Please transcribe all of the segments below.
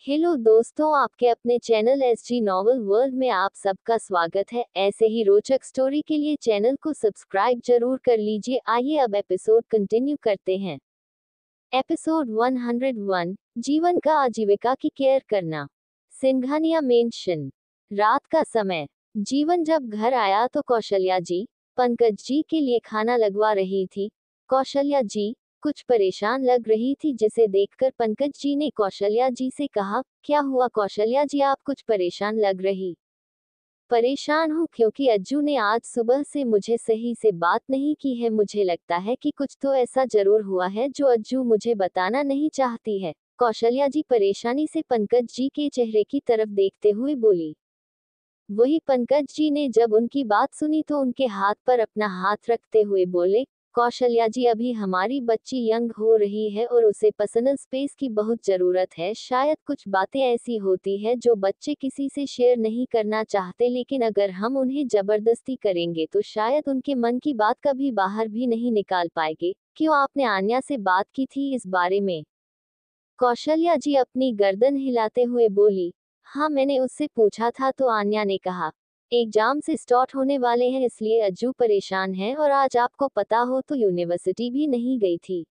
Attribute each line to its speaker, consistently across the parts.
Speaker 1: Hello दोस्तों, आपके अपने चैनल एसजी नॉवल वर्ल्ड में आप सबका स्वागत है। ऐसे ही रोचक स्टोरी के लिए चैनल को सब्सक्राइब जरूर कर लीजिए। आइए अब एपिसोड कंटिन्यू करते हैं। एपिसोड 101, जीवन का आजीविका की केयर करना। सिंघानिया मेंशन। रात का समय। जीवन जब घर आया तो कौशल्या जी पंकज जी के लिए खाना लगवा रही थी। कौशल्या जी कुछ परेशान लग रही थी, जिसे देखकर पंकज जी ने कौशल्या जी से कहा, क्या हुआ कौशल्या जी, आप कुछ परेशान लग रही। परेशान हूँ क्योंकि अज्जू ने आज सुबह से मुझे सही से बात नहीं की है। मुझे लगता है कि कुछ तो ऐसा जरूर हुआ है जो अज्जू मुझे बताना नहीं चाहती है। कौशल्या जी परेशानी से पंकज जी के चेहरे की तरफ देखते हुए बोली। वही पंकज जी ने जब उनकी बात सुनी तो उनके हाथ पर अपना हाथ रखते हुए बोले, कौशल्या जी अभी हमारी बच्ची यंग हो रही है और उसे पर्सनल स्पेस की बहुत जरूरत है। शायद कुछ बातें ऐसी होती है जो बच्चे किसी से शेयर नहीं करना चाहते, लेकिन अगर हम उन्हें जबरदस्ती करेंगे तो शायद उनके मन की बात कभी बाहर भी नहीं निकाल पाएंगे। क्यों आपने आन्या से बात की थी इस बारे में? कौशल्या जी अपनी गर्दन हिलाते हुए बोली, हाँ मैंने उससे पूछा था तो आन्या ने कहा, एग्जाम से स्टार्ट होने वाले हैं इसलिए अज्जू परेशान है और आज आपको पता हो तो यूनिवर्सिटी भी नहीं गई थी।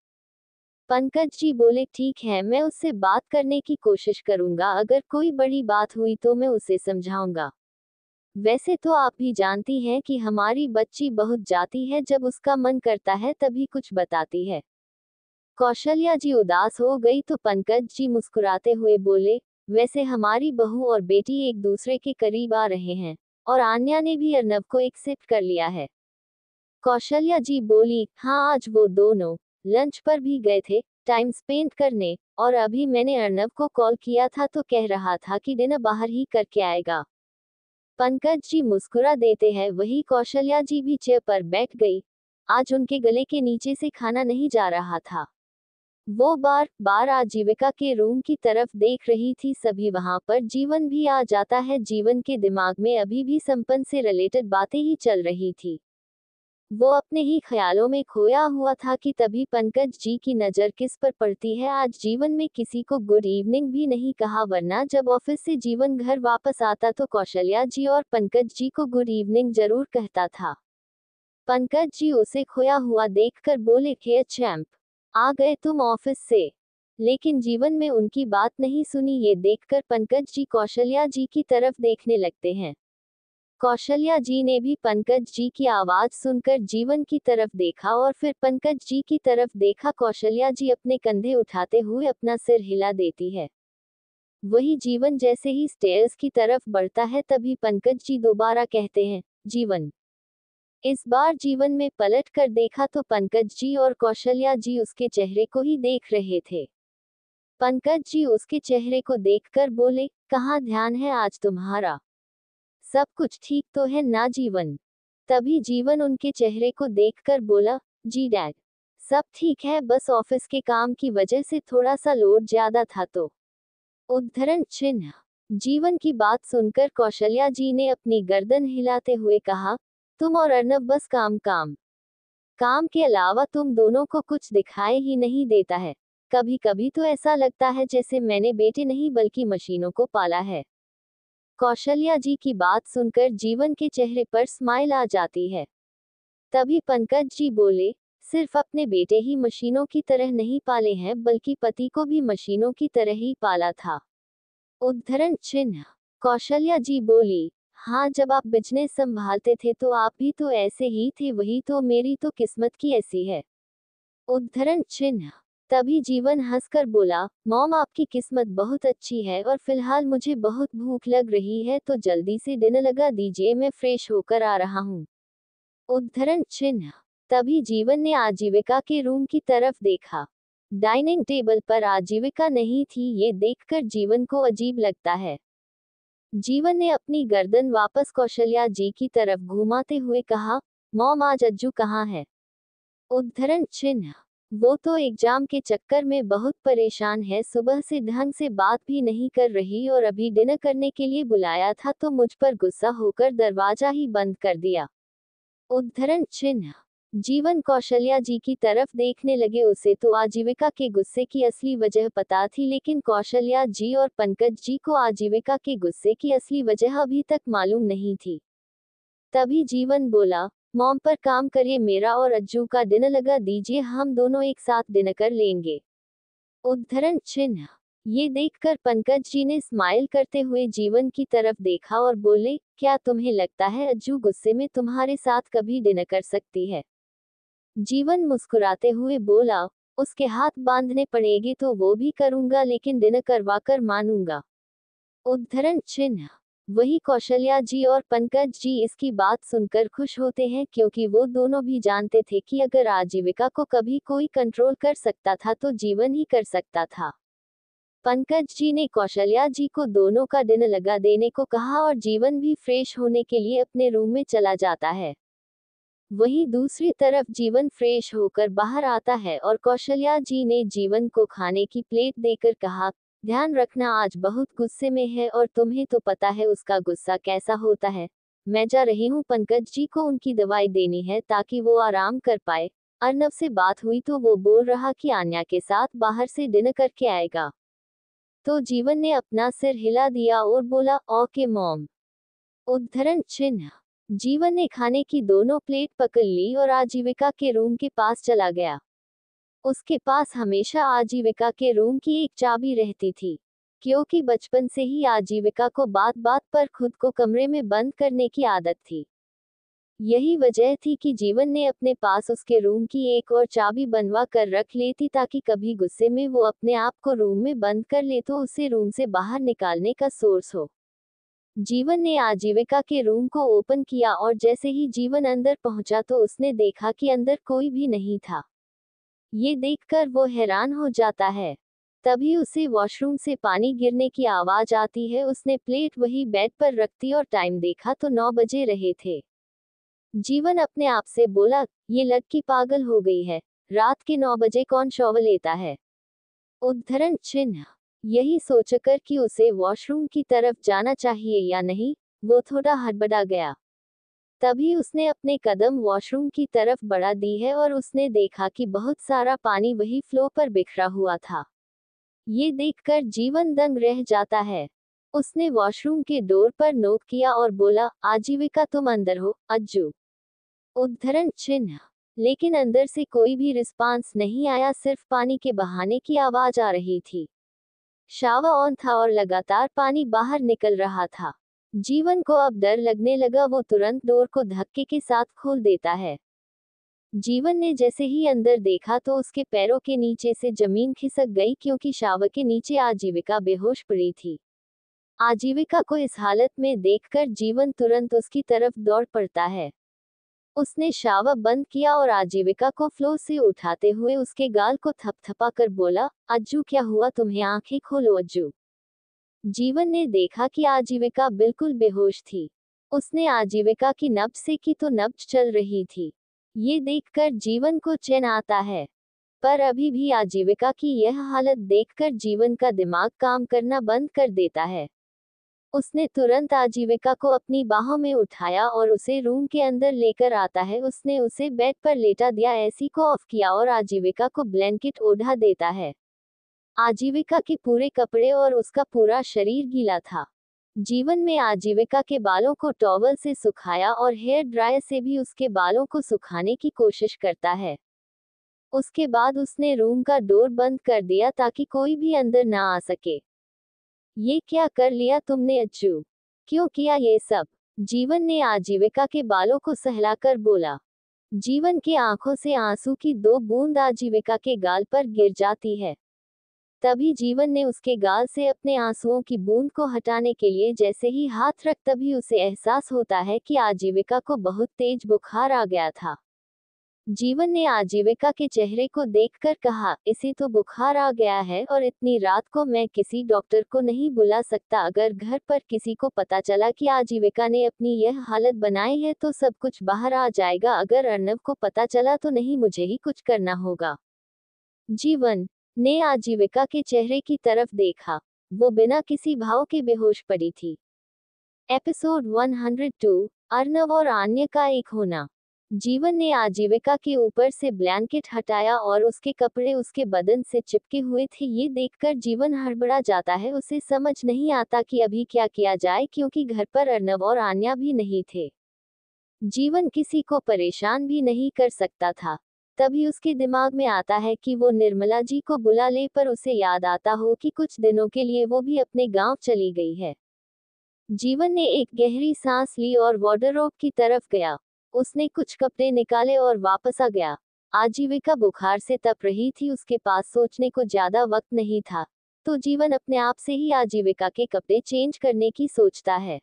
Speaker 1: पंकज जी बोले, ठीक है मैं उससे बात करने की कोशिश करूंगा, अगर कोई बड़ी बात हुई तो मैं उसे समझाऊंगा। वैसे तो आप भी जानती हैं कि हमारी बच्ची बहुत जाती है, जब उसका मन करता है तभी कुछ बताती है। कौशल्या जी उदास हो गई तो पंकज जी मुस्कुराते हुए बोले, वैसे हमारी बहू और बेटी एक दूसरे के करीब आ रहे हैं और आन्या ने भी अर्नव को एक्सेप्ट कर लिया है। कौशल्या जी बोली, हाँ आज वो दोनों लंच पर भी गए थे टाइम स्पेंड करने, और अभी मैंने अर्नव को कॉल किया था तो कह रहा था कि डिनर बाहर ही करके आएगा। पंकज जी मुस्कुरा देते हैं। वही कौशल्या जी भी चेयर पर बैठ गई। आज उनके गले के नीचे से खाना नहीं जा रहा था। वो बार बार आजीविका के रूम की तरफ देख रही थी। सभी वहां पर जीवन भी आ जाता है। जीवन के दिमाग में अभी भी संपन्न से रिलेटेड बातें ही चल रही थी। वो अपने ही ख्यालों में खोया हुआ था कि तभी पंकज जी की नजर किस पर पड़ती है। आज जीवन में किसी को गुड इवनिंग भी नहीं कहा, वरना जब ऑफिस से जीवन घर वापस आता तो कौशल्या जी और पंकज जी को गुड इवनिंग जरूर कहता था। पंकज जी उसे खोया हुआ देखकर बोले, हे चैंप, आ गए तुम ऑफिस से। लेकिन जीवन में उनकी बात नहीं सुनी। ये देखकर पंकज जी कौशल्या जी की तरफ देखने लगते हैं। कौशल्या जी ने भी पंकज जी की आवाज सुनकर जीवन की तरफ देखा और फिर पंकज जी की तरफ देखा। कौशल्या जी अपने कंधे उठाते हुए अपना सिर हिला देती है। वही जीवन जैसे ही स्टेयर्स की तरफ बढ़ता है तभी पंकज जी दोबारा कहते हैं, जीवन। इस बार जीवन में पलट कर देखा तो पंकज जी और कौशल्या जी उसके चेहरे को ही देख रहे थे। पंकज जी उसके चेहरे को देखकर बोले, कहाँ ध्यान है आज तुम्हारा? सब कुछ ठीक तो है ना जीवन? तभी जीवन उनके चेहरे को देखकर बोला, जी डैड, सब ठीक है, बस ऑफिस के काम की वजह से थोड़ा सा लोड ज्यादा था तो। उद्धरण चिन्ह। जीवन की बात सुनकर कौशल्या जी ने अपनी गर्दन हिलाते हुए कहा, तुम और अर्नव बस काम काम काम के अलावा तुम दोनों को कुछ दिखाई ही नहीं देता है। कभी कभी तो ऐसा लगता है जैसे मैंने बेटे नहीं बल्कि मशीनों को पाला है। कौशल्या जी की बात सुनकर जीवन के चेहरे पर स्माइल आ जाती है। तभी पंकज जी बोले, सिर्फ अपने बेटे ही मशीनों की तरह नहीं पाले हैं बल्कि पति को भी मशीनों की तरह ही पाला था। उद्धरण चिन्ह। कौशल्या जी बोली, हाँ जब आप बिजनेस संभालते थे तो आप भी तो ऐसे ही थे, वही तो मेरी तो किस्मत की ऐसी है। उद्धरण चिन्ह। तभी जीवन हंसकर बोला, मॉम आपकी किस्मत बहुत अच्छी है और फिलहाल मुझे बहुत भूख लग रही है तो जल्दी से डिनर लगा दीजिए, मैं फ्रेश होकर आ रहा हूँ। उद्धरण चिन्ह। तभी जीवन ने आजीविका के रूम की तरफ देखा। डाइनिंग टेबल पर आजीविका नहीं थी। ये देखकर जीवन को अजीब लगता है। जीवन ने अपनी गर्दन वापस कौशल्या जी की तरफ घुमाते हुए कहा, मॉम आज अज्जू कहाँ है? उद्धरण चिन्ह। वो तो एग्जाम के चक्कर में बहुत परेशान है, सुबह से ढंग से बात भी नहीं कर रही और अभी डिनर करने के लिए बुलाया था तो मुझ पर गुस्सा होकर दरवाजा ही बंद कर दिया। उद्धरण चिन्ह। जीवन कौशल्या जी की तरफ देखने लगे। उसे तो आजीविका के गुस्से की असली वजह पता थी, लेकिन कौशल्या जी और पंकज जी को आजीविका के गुस्से की असली वजह अभी तक मालूम नहीं थी। तभी जीवन बोला, मॉम पर काम करिए, मेरा और अज्जू का डिनर लगा दीजिए, हम दोनों एक साथ डिनर कर लेंगे। उद्धरण चिन्ह। ये देखकर पंकज जी ने स्माइल करते हुए जीवन की तरफ देखा और बोले, क्या तुम्हें लगता है अज्जू गुस्से में तुम्हारे साथ कभी डिनर कर सकती है? जीवन मुस्कुराते हुए बोला, उसके हाथ बांधने पड़ेंगे तो वो भी करूंगा, लेकिन डिनर करवा कर मानूंगा। उद्धरण चिन्ह। वही कौशल्या जी और पंकज जी इसकी बात सुनकर खुश होते हैं, क्योंकि वो दोनों भी जानते थे कि अगर आजीविका को कभी कोई कंट्रोल कर सकता था तो जीवन ही कर सकता था। पंकज जी ने कौशल्या जी को दोनों का डिनर लगा देने को कहा और जीवन भी फ्रेश होने के लिए अपने रूम में चला जाता है। वहीं दूसरी तरफ जीवन फ्रेश होकर बाहर आता है और कौशल्या जी ने जीवन को खाने की प्लेट देकर कहा, ध्यान रखना आज बहुत गुस्से में है और तुम्हें तो पता है उसका गुस्सा कैसा होता है। मैं जा रही हूँ, पंकज जी को उनकी दवाई देनी है ताकि वो आराम कर पाए। अर्नव से बात हुई तो वो बोल रहा कि आन्या के साथ बाहर से डिनर करके आएगा। तो जीवन ने अपना सिर हिला दिया और बोला, ओके मॉम। उद्धरण चिन्ह। जीवन ने खाने की दोनों प्लेट पकड़ ली और आजीविका के रूम के पास चला गया। उसके पास हमेशा आजीविका के रूम की एक चाबी रहती थी, क्योंकि बचपन से ही आजीविका को बात बात पर खुद को कमरे में बंद करने की आदत थी। यही वजह थी कि जीवन ने अपने पास उसके रूम की एक और चाबी बनवा कर रख लेती, ताकि कभी गुस्से में वो अपने आप को रूम में बंद कर ले तो उसे रूम से बाहर निकालने का सोर्स हो। जीवन ने आजीविका के रूम को ओपन किया और जैसे ही जीवन अंदर पहुंचा तो उसने देखा कि अंदर कोई भी नहीं था। ये देखकर वो हैरान हो जाता है। तभी उसे वॉशरूम से पानी गिरने की आवाज आती है। उसने प्लेट वही बेड पर रखती और टाइम देखा तो 9 बजे रहे थे। जीवन अपने आप से बोला, ये लड़की पागल हो गई है, रात के 9 बजे कौन शॉवर लेता है? उद्धरण चिन्ह। यही सोचकर कि उसे वॉशरूम की तरफ जाना चाहिए या नहीं, वो थोड़ा हड़बड़ा गया। तभी उसने अपने कदम वॉशरूम की तरफ बढ़ा दी है और उसने देखा कि बहुत सारा पानी वही फ्लो पर बिखरा हुआ था। ये देखकर जीवन दंग रह जाता है। उसने वॉशरूम के डोर पर नोक किया और बोला, आजीविका तुम अंदर हो, अज्जू। उद्धरण चिन्ह। लेकिन अंदर से कोई भी रिस्पांस नहीं आया, सिर्फ पानी के बहाने की आवाज आ रही थी। शावर ऑन था और लगातार पानी बाहर निकल रहा था। जीवन को अब डर लगने लगा। वो तुरंत डोर को धक्के के साथ खोल देता है। जीवन ने जैसे ही अंदर देखा तो उसके पैरों के नीचे से जमीन खिसक गई, क्योंकि शावर के नीचे आजीविका बेहोश पड़ी थी। आजीविका को इस हालत में देखकर जीवन तुरंत उसकी तरफ दौड़ पड़ता है। उसने शावर बंद किया और आजीविका को फ्लोर से उठाते हुए उसके गाल को थपथपा कर बोला, अज्जू क्या हुआ तुम्हें, आंखें खोलो अज्जू। जीवन ने देखा कि आजीविका बिल्कुल बेहोश थी। उसने आजीविका की नब्ज से की तो नब्ज चल रही थी। ये देखकर जीवन को चैन आता है, पर अभी भी आजीविका की यह हालत देखकर जीवन का दिमाग काम करना बंद कर देता है। उसने तुरंत आजीविका को अपनी बाहों में उठाया और उसे रूम के अंदर लेकर आता है। उसने उसे बेड पर लेटा दिया, एसी को ऑफ किया और आजीविका को ब्लैंकेट ओढ़ा देता है। आजीविका के पूरे कपड़े और उसका पूरा शरीर गीला था। जीवन में आजीविका के बालों को टॉवल से सुखाया और हेयर ड्रायर से भी उसके बालों को सुखाने की कोशिश करता है। उसके बाद उसने रूम का डोर बंद कर दिया ताकि कोई भी अंदर ना आ सके। ये क्या कर लिया तुमने अज्जू? क्यों किया ये सब? जीवन ने आजीविका के बालों को सहलाकर बोला। जीवन की आंखों से आंसू की 2 बूंद आजीविका के गाल पर गिर जाती है। तभी जीवन ने उसके गाल से अपने आंसुओं की बूंद को हटाने के लिए जैसे ही हाथ रख, तभी उसे एहसास होता है कि आजीविका को बहुत तेज बुखार आ गया था। जीवन ने आजीविका के चेहरे को देखकर कहा, इसे तो बुखार आ गया है और इतनी रात को मैं किसी डॉक्टर को नहीं बुला सकता। अगर घर पर किसी को पता चला कि आजीविका ने अपनी यह हालत बनाई है तो सब कुछ बाहर आ जाएगा। अगर अर्नव को पता चला तो नहीं, मुझे ही कुछ करना होगा। जीवन ने आजीविका के चेहरे की तरफ देखा। वो बिना किसी भाव के बेहोश पड़ी थी। एपिसोड 102, अर्नव और आन्या का एक होना। जीवन ने आजीविका के ऊपर से ब्लैंकेट हटाया और उसके कपड़े उसके बदन से चिपके हुए थे। ये देखकर जीवन हड़बड़ा जाता है। उसे समझ नहीं आता कि अभी क्या किया जाए, क्योंकि घर पर अर्नव और आन्या भी नहीं थे। जीवन किसी को परेशान भी नहीं कर सकता था। तभी उसके दिमाग में आता है कि वो निर्मला जी को बुला ले, पर उसे याद आता हो कि कुछ दिनों के लिए वो भी अपने गांव चली गई है। जीवन ने एक गहरी सांस ली और वार्डरोब की तरफ गया। उसने कुछ कपड़े निकाले और वापस आ गया। आजीविका बुखार से तप रही थी, उसके पास सोचने को ज्यादा वक्त नहीं था। तो जीवन अपने आप से ही आजीविका के कपड़े चेंज करने की सोचता है।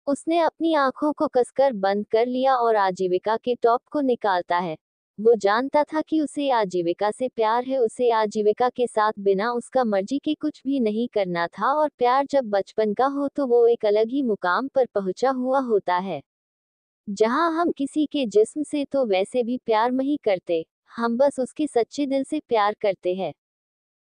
Speaker 1: उसने अपनी आंखों को कसकर बंद कर लिया और आजीविका के टॉप को निकालता है। वो जानता था कि उसे आजीविका से प्यार है, उसे आजीविका के साथ बिना उसका मर्जी के कुछ भी नहीं करना था, और प्यार जब बचपन का हो तो वो एक अलग ही मुकाम पर पहुंचा हुआ होता है, जहां हम किसी के जिस्म से तो वैसे भी प्यार नहीं करते, हम बस उसके सच्चे दिल से प्यार करते हैं।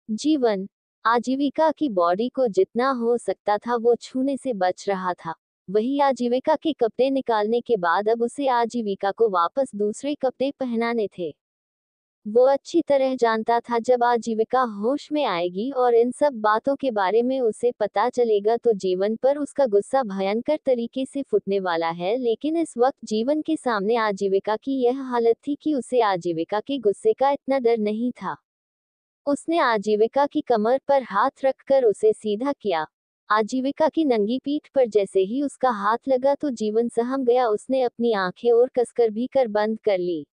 Speaker 1: जीवन आजीविका की बॉडी को जितना हो सकता था वो छूने से बच रहा था। वही आजीविका के कपड़े निकालने के बाद अब उसे आजीविका को वापस दूसरे कपड़े पहनाने थे। वो अच्छी तरह जानता था जब आजीविका होश में आएगी और इन सब बातों के बारे में उसे पता चलेगा तो जीवन पर उसका गुस्सा भयंकर तरीके से फूटने वाला है। लेकिन इस वक्त जीवन के सामने आजीविका की यह हालत थी कि उसे आजीविका के गुस्से का इतना डर नहीं था। उसने आजीविका की कमर पर हाथ रखकर उसे सीधा किया। आजीविका की नंगी पीठ पर जैसे ही उसका हाथ लगा तो जीवन सहम गया। उसने अपनी आंखें और कसकर भी कर बंद कर ली।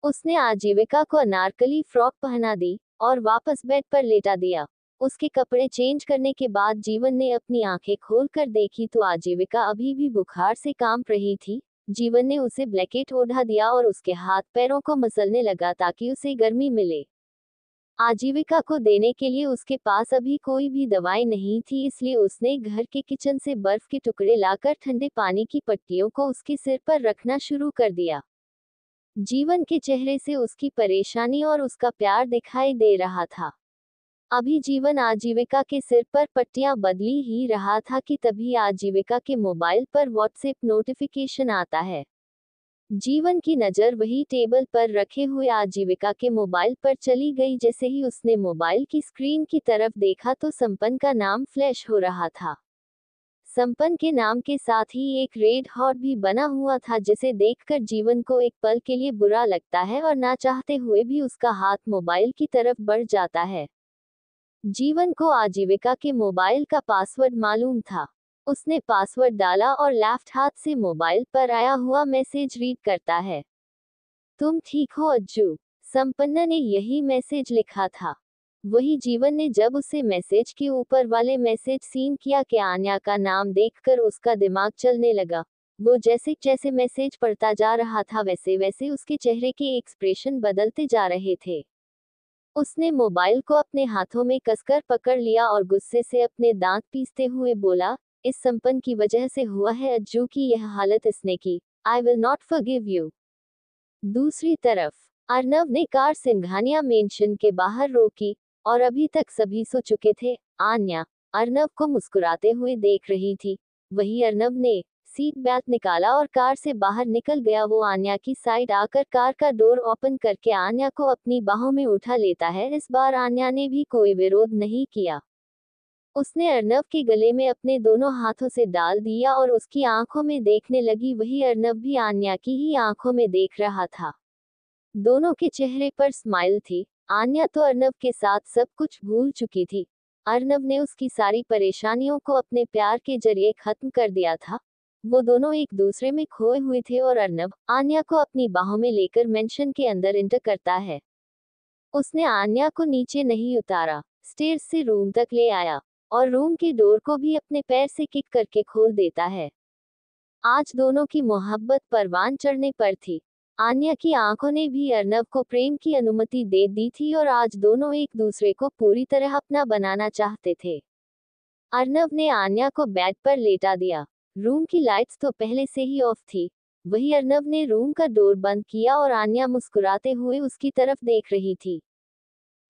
Speaker 1: उसने आजीविका को अनारकली फ्रॉक पहना दी और वापस बेड पर लेटा दिया। उसके कपड़े चेंज करने के बाद जीवन ने अपनी आंखें खोलकर देखी तो आजीविका अभी भी बुखार से कांप रही थी। जीवन ने उसे ब्लैंकेट ओढ़ा दिया और उसके हाथ पैरों को मसलने लगा ताकि उसे गर्मी मिले। आजीविका को देने के लिए उसके पास अभी कोई भी दवाई नहीं थी, इसलिए उसने घर के किचन से बर्फ के टुकड़े लाकर ठंडे पानी की पट्टियों को उसके सिर पर रखना शुरू कर दिया। जीवन के चेहरे से उसकी परेशानी और उसका प्यार दिखाई दे रहा था। अभी जीवन आजीविका के सिर पर पट्टियां बदली ही रहा था कि तभी आजीविका के मोबाइल पर व्हाट्सएप नोटिफिकेशन आता है। जीवन की नजर वही टेबल पर रखे हुए आजीविका के मोबाइल पर चली गई। जैसे ही उसने मोबाइल की स्क्रीन की तरफ देखा तो संपन्न का नाम फ्लैश हो रहा था। संपन्न के नाम के साथ ही एक रेड हॉट भी बना हुआ था, जिसे देखकर जीवन को एक पल के लिए बुरा लगता है और ना चाहते हुए भी उसका हाथ मोबाइल की तरफ बढ़ जाता है। जीवन को आजीविका के मोबाइल का पासवर्ड मालूम था। उसने पासवर्ड डाला और लेफ्ट हाथ से मोबाइल पर आया हुआ मैसेज रीड करता है। तुम ठीक हो अज्जू? संपन्न ने यही मैसेज लिखा था। वही जीवन ने जब उसे मैसेज के ऊपर वाले मैसेज सीन किया कि आन्या का नाम देखकर उसका दिमाग चलने लगा। वो जैसे जैसे मैसेज पढ़ता जा रहा था वैसे वैसे उसके चेहरे के एक्सप्रेशन बदलते जा रहे थे। उसने मोबाइल को अपने हाथों में कसकर पकड़ लिया और गुस्से से अपने दांत पीसते हुए बोला, इस संपन्न की वजह से हुआ है अज्जू की यह हालत इसने की। I will not forgive you. दूसरी तरफ अर्नव ने कार सिंघानिया मेंशन के बाहर रोकी और अभी तक सभी सो चुके थे। आन्या अर्नव को मुस्कुराते हुए देख रही थी। वही अर्नव ने सीट बेल्ट निकाला और कार से बाहर निकल गया। वो आन्या की साइड आकर कार का डोर ओपन करके आन्या को अपनी बाहों में उठा लेता है। इस बार आन्या ने भी कोई विरोध नहीं किया। उसने अर्नव के गले में अपने दोनों हाथों से डाल दिया और उसकी आंखों में देखने लगी। वही अर्नव भी आन्या की ही आंखों में देख रहा था। दोनों के चेहरे पर स्माइल थी। आन्या तो अर्नव के साथ सब कुछ भूल चुकी थी। अर्नव ने उसकी सारी परेशानियों को अपने प्यार के जरिए खत्म कर दिया था। वो दोनों एक दूसरे में खोए हुए थे और अर्नव आन्या को अपनी बाहों में लेकर मेंशन के अंदर एंटर करता है। उसने आन्या को नीचे नहीं उतारा, स्टेयर्स से रूम तक ले आया और रूम के डोर को भी अपने पैर से किक करके खोल देता है। आज दोनों की मोहब्बत परवान चढ़ने पर थी। आन्या की आंखों ने भी अर्नव को प्रेम की अनुमति दे दी थी और आज दोनों एक दूसरे को पूरी तरह अपना बनाना चाहते थे। अर्नव ने आन्या को बेड पर लेटा दिया। रूम की लाइट्स तो पहले से ही ऑफ थी। वही अर्नव ने रूम का डोर बंद किया और आन्या मुस्कुराते हुए उसकी तरफ देख रही थी।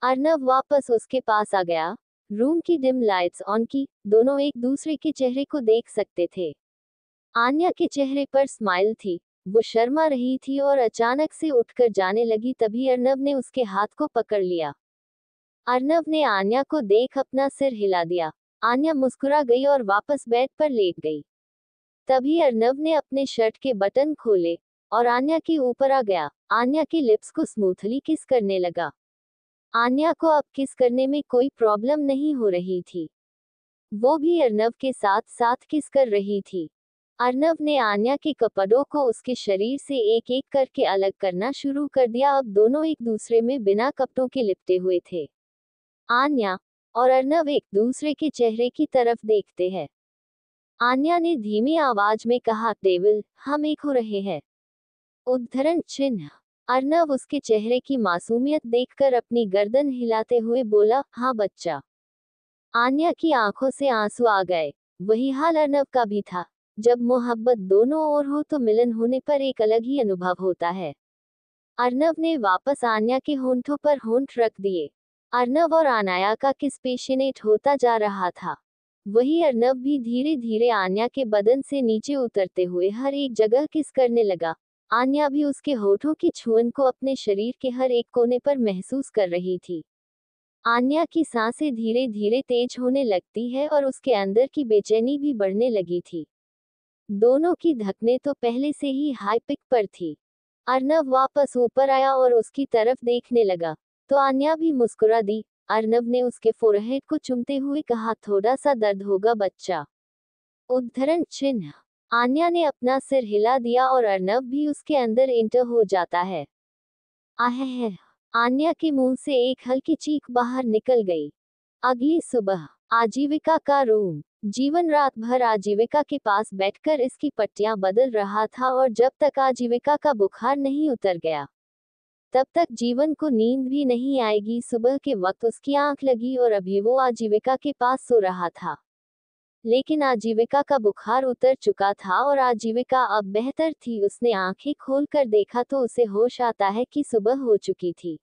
Speaker 1: अर्नव वापस उसके पास आ गया। रूम की डिम लाइट्स ऑन की। दोनों एक दूसरे के चेहरे को देख सकते थे। आन्या के चेहरे पर स्माइल थी। वो शर्मा रही थी और अचानक से उठकर जाने लगी, तभी अर्नव ने उसके हाथ को पकड़ लिया। अर्नव ने आन्या को देख अपना सिर हिला दिया। आन्या मुस्कुरा गई और वापस बेड पर लेट गई। तभी अर्नव ने अपने शर्ट के बटन खोले और आन्या के ऊपर आ गया। आन्या की लिप्स को स्मूथली किस करने लगा। आन्या को अब किस करने में कोई प्रॉब्लम नहीं हो रही थी। वो भी अर्नव के साथ साथ किस कर रही थी। अर्नव ने आन्या के कपड़ों को उसके शरीर से एक एक करके अलग करना शुरू कर दिया। अब दोनों एक दूसरे में बिना कपड़ों के लिपटे हुए थे। आन्या और अर्नव एक दूसरे के चेहरे की तरफ देखते हैं। आन्या ने धीमी आवाज में कहा, डेविल, हम एक हो रहे हैं। उद्धरण चिन्ह। अर्नव उसके चेहरे की मासूमियत देखकर अपनी गर्दन हिलाते हुए बोला, हाँ बच्चा। आन्या की आंखों से आंसू आ गए। वही हाल अर्नव का भी था। जब मोहब्बत दोनों ओर हो तो मिलन होने पर एक अलग ही अनुभव होता है। अर्नव ने वापस आन्या के होंठों पर होंठ रख दिए। अर्नव और अनाया का किस पैशनेट होता जा रहा था। वही अर्नव भी धीरे धीरे आन्या के बदन से नीचे उतरते हुए हर एक जगह किस करने लगा। आन्या भी उसके होठों की छुअन को अपने शरीर के हर एक कोने पर महसूस कर रही थी। आन्या की सांसें धीरे धीरे तेज होने लगती है और उसके अंदर की बेचैनी भी बढ़ने लगी थी। दोनों की धड़कनें तो पहले से ही हाई पिक पर थी। अर्नव वापस ऊपर आया और उसकी तरफ देखने लगा तो आन्या भी मुस्कुरा दी। अर्नव ने उसके फोरहेड को चूमते हुए कहा, थोड़ा सा दर्द होगा बच्चा। उद्धरण चिन्ह। आन्या ने अपना सिर हिला दिया और अर्नव भी उसके अंदर एंटर हो जाता है। आहे। आन्या के मुंह से एक हल्की चीख बाहर निकल गई। अगली सुबह आजीविका का रूम। जीवन रात भर आजीविका के पास बैठकर इसकी पट्टियां बदल रहा था और जब तक आजीविका का बुखार नहीं उतर गया तब तक जीवन को नींद भी नहीं आएगी। सुबह के वक्त उसकी आंख लगी और अभी वो आजीविका के पास सो रहा था। लेकिन आजीविका का बुखार उतर चुका था और आजीविका अब बेहतर थी। उसने आंखें खोलकर देखा तो उसे होश आता है कि सुबह हो चुकी थी।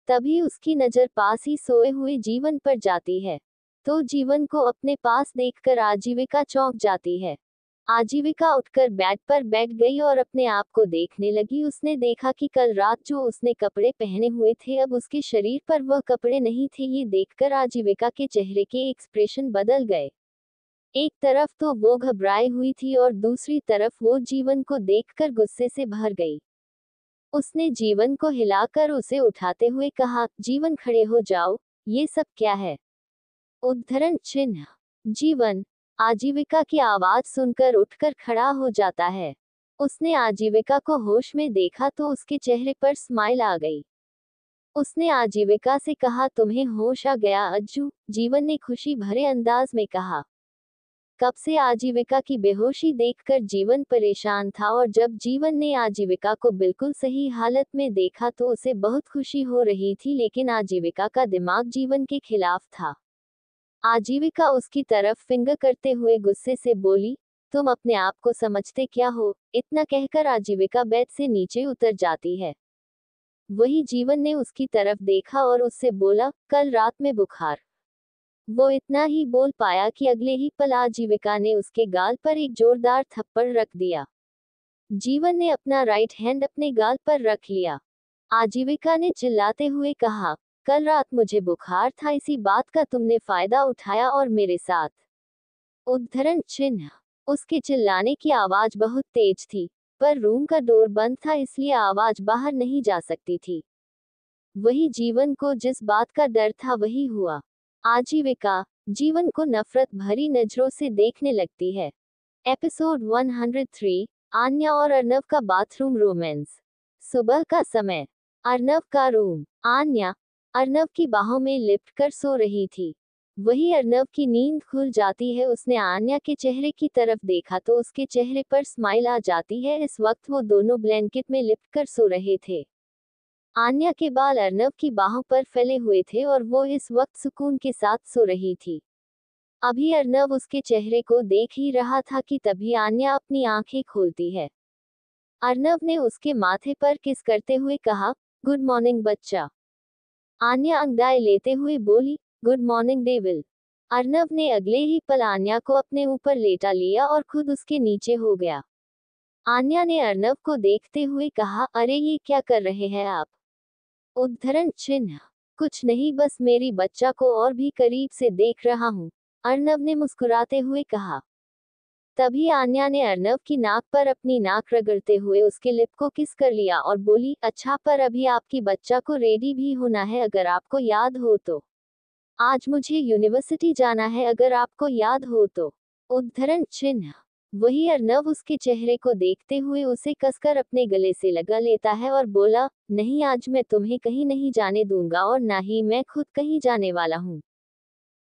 Speaker 1: तभी उसकी नजर पास ही सोए हुए जीवन पर जाती है तो जीवन को अपने पास देखकर आजीविका चौंक जाती है। आजीविका उठकर बेड पर बैठ गई और अपने आप को देखने लगी। उसने देखा कि कल रात जो उसने कपड़े पहने हुए थे अब उसके शरीर पर वह कपड़े नहीं थे। ये देखकर आजीविका के चेहरे के एक्सप्रेशन बदल गए। एक तरफ तो वो घबराई हुई थी और दूसरी तरफ वो जीवन को देखकर गुस्से से भर गई। उसने जीवन को हिलाकर उसे उठाते हुए कहा, जीवन खड़े हो जाओ, ये सब क्या है। उद्धरण चिन्ह। जीवन आजीविका की आवाज सुनकर उठकर खड़ा हो जाता है। उसने आजीविका को होश में देखा तो उसके चेहरे पर स्माइल आ गई। उसने आजीविका से कहा, तुम्हें होश आ गया अज्जू। जीवन ने खुशी भरे अंदाज में कहा। कब से आजीविका की बेहोशी देखकर जीवन परेशान था और जब जीवन ने आजीविका को बिल्कुल सही हालत में देखा तो उसे बहुत खुशी हो रही थी। लेकिन आजीविका का दिमाग जीवन के खिलाफ था। आजीविका उसकी तरफ फिंगर करते हुए गुस्से से बोली, तुम अपने आप को समझते क्या हो। इतना कहकर आजीविका बेड से नीचे उतर जाती है। वही जीवन ने उसकी तरफ देखा और उससे बोला, कल रात में बुखार। वो इतना ही बोल पाया कि अगले ही पल आजीविका ने उसके गाल पर एक जोरदार थप्पड़ रख दिया। जीवन ने अपना राइट हैंड अपने गाल पर रख लिया। आजीविका ने चिल्लाते हुए कहा, कल रात मुझे बुखार था, इसी बात का तुमने फायदा उठाया और मेरे साथ। उद्धरण चिन्ह। उसके चिल्लाने की आवाज बहुत तेज थी पर रूम का डोर बंद था इसलिए आवाज बाहर नहीं जा सकती थी। वही जीवन को जिस बात का डर था वही हुआ। आजीविका जीवन को नफरत भरी नजरों से देखने लगती है। एपिसोड 103 आन्या और अर्नव का बाथरूम रोमांस। सुबह का समय। अर्नव का रूम। आन्या अर्नव की बाहों में लिपट कर सो रही थी। वही अर्नव की नींद खुल जाती है। उसने आन्या के चेहरे की तरफ देखा तो उसके चेहरे पर स्माइल आ जाती है। इस वक्त वो दोनों ब्लैंकेट में लिपट कर सो रहे थे। आन्या के बाल अर्नव की बाहों पर फैले हुए थे और वो इस वक्त सुकून के साथ सो रही थी। अभी अर्नव उसके चेहरे को देख ही रहा था कि तभी आन्या अपनी आंखें खोलती है। अर्नव ने उसके माथे पर किस करते हुए कहा, गुड मॉर्निंग बच्चा। आन्या अंगड़ाई लेते हुए बोली, गुड मॉर्निंग डेविल। अर्नव ने अगले ही पल आन्या को अपने ऊपर लेटा लिया और खुद उसके नीचे हो गया। आन्या ने अर्नव को देखते हुए कहा, अरे ये क्या कर रहे हैं आप? उद्धरण चिन्ह। कुछ नहीं, बस मेरी बच्चा को और भी करीब से देख रहा हूँ, अर्नव ने मुस्कुराते हुए कहा। तभी आन्या ने अर्नव की नाक पर अपनी नाक रगड़ते हुए उसके लिप को किस कर लिया और बोली, अच्छा, पर अभी आपकी बच्चा को रेडी भी होना है, अगर आपको याद हो तो। आज मुझे यूनिवर्सिटी जाना है, अगर आपको याद हो तो। उद्धरण चिन्ह। वही अर्नव उसके चेहरे को देखते हुए उसे कसकर अपने गले से लगा लेता है और बोला, नहीं, आज मैं तुम्हें कहीं नहीं जाने दूंगा और ना ही मैं खुद कहीं जाने वाला हूँ।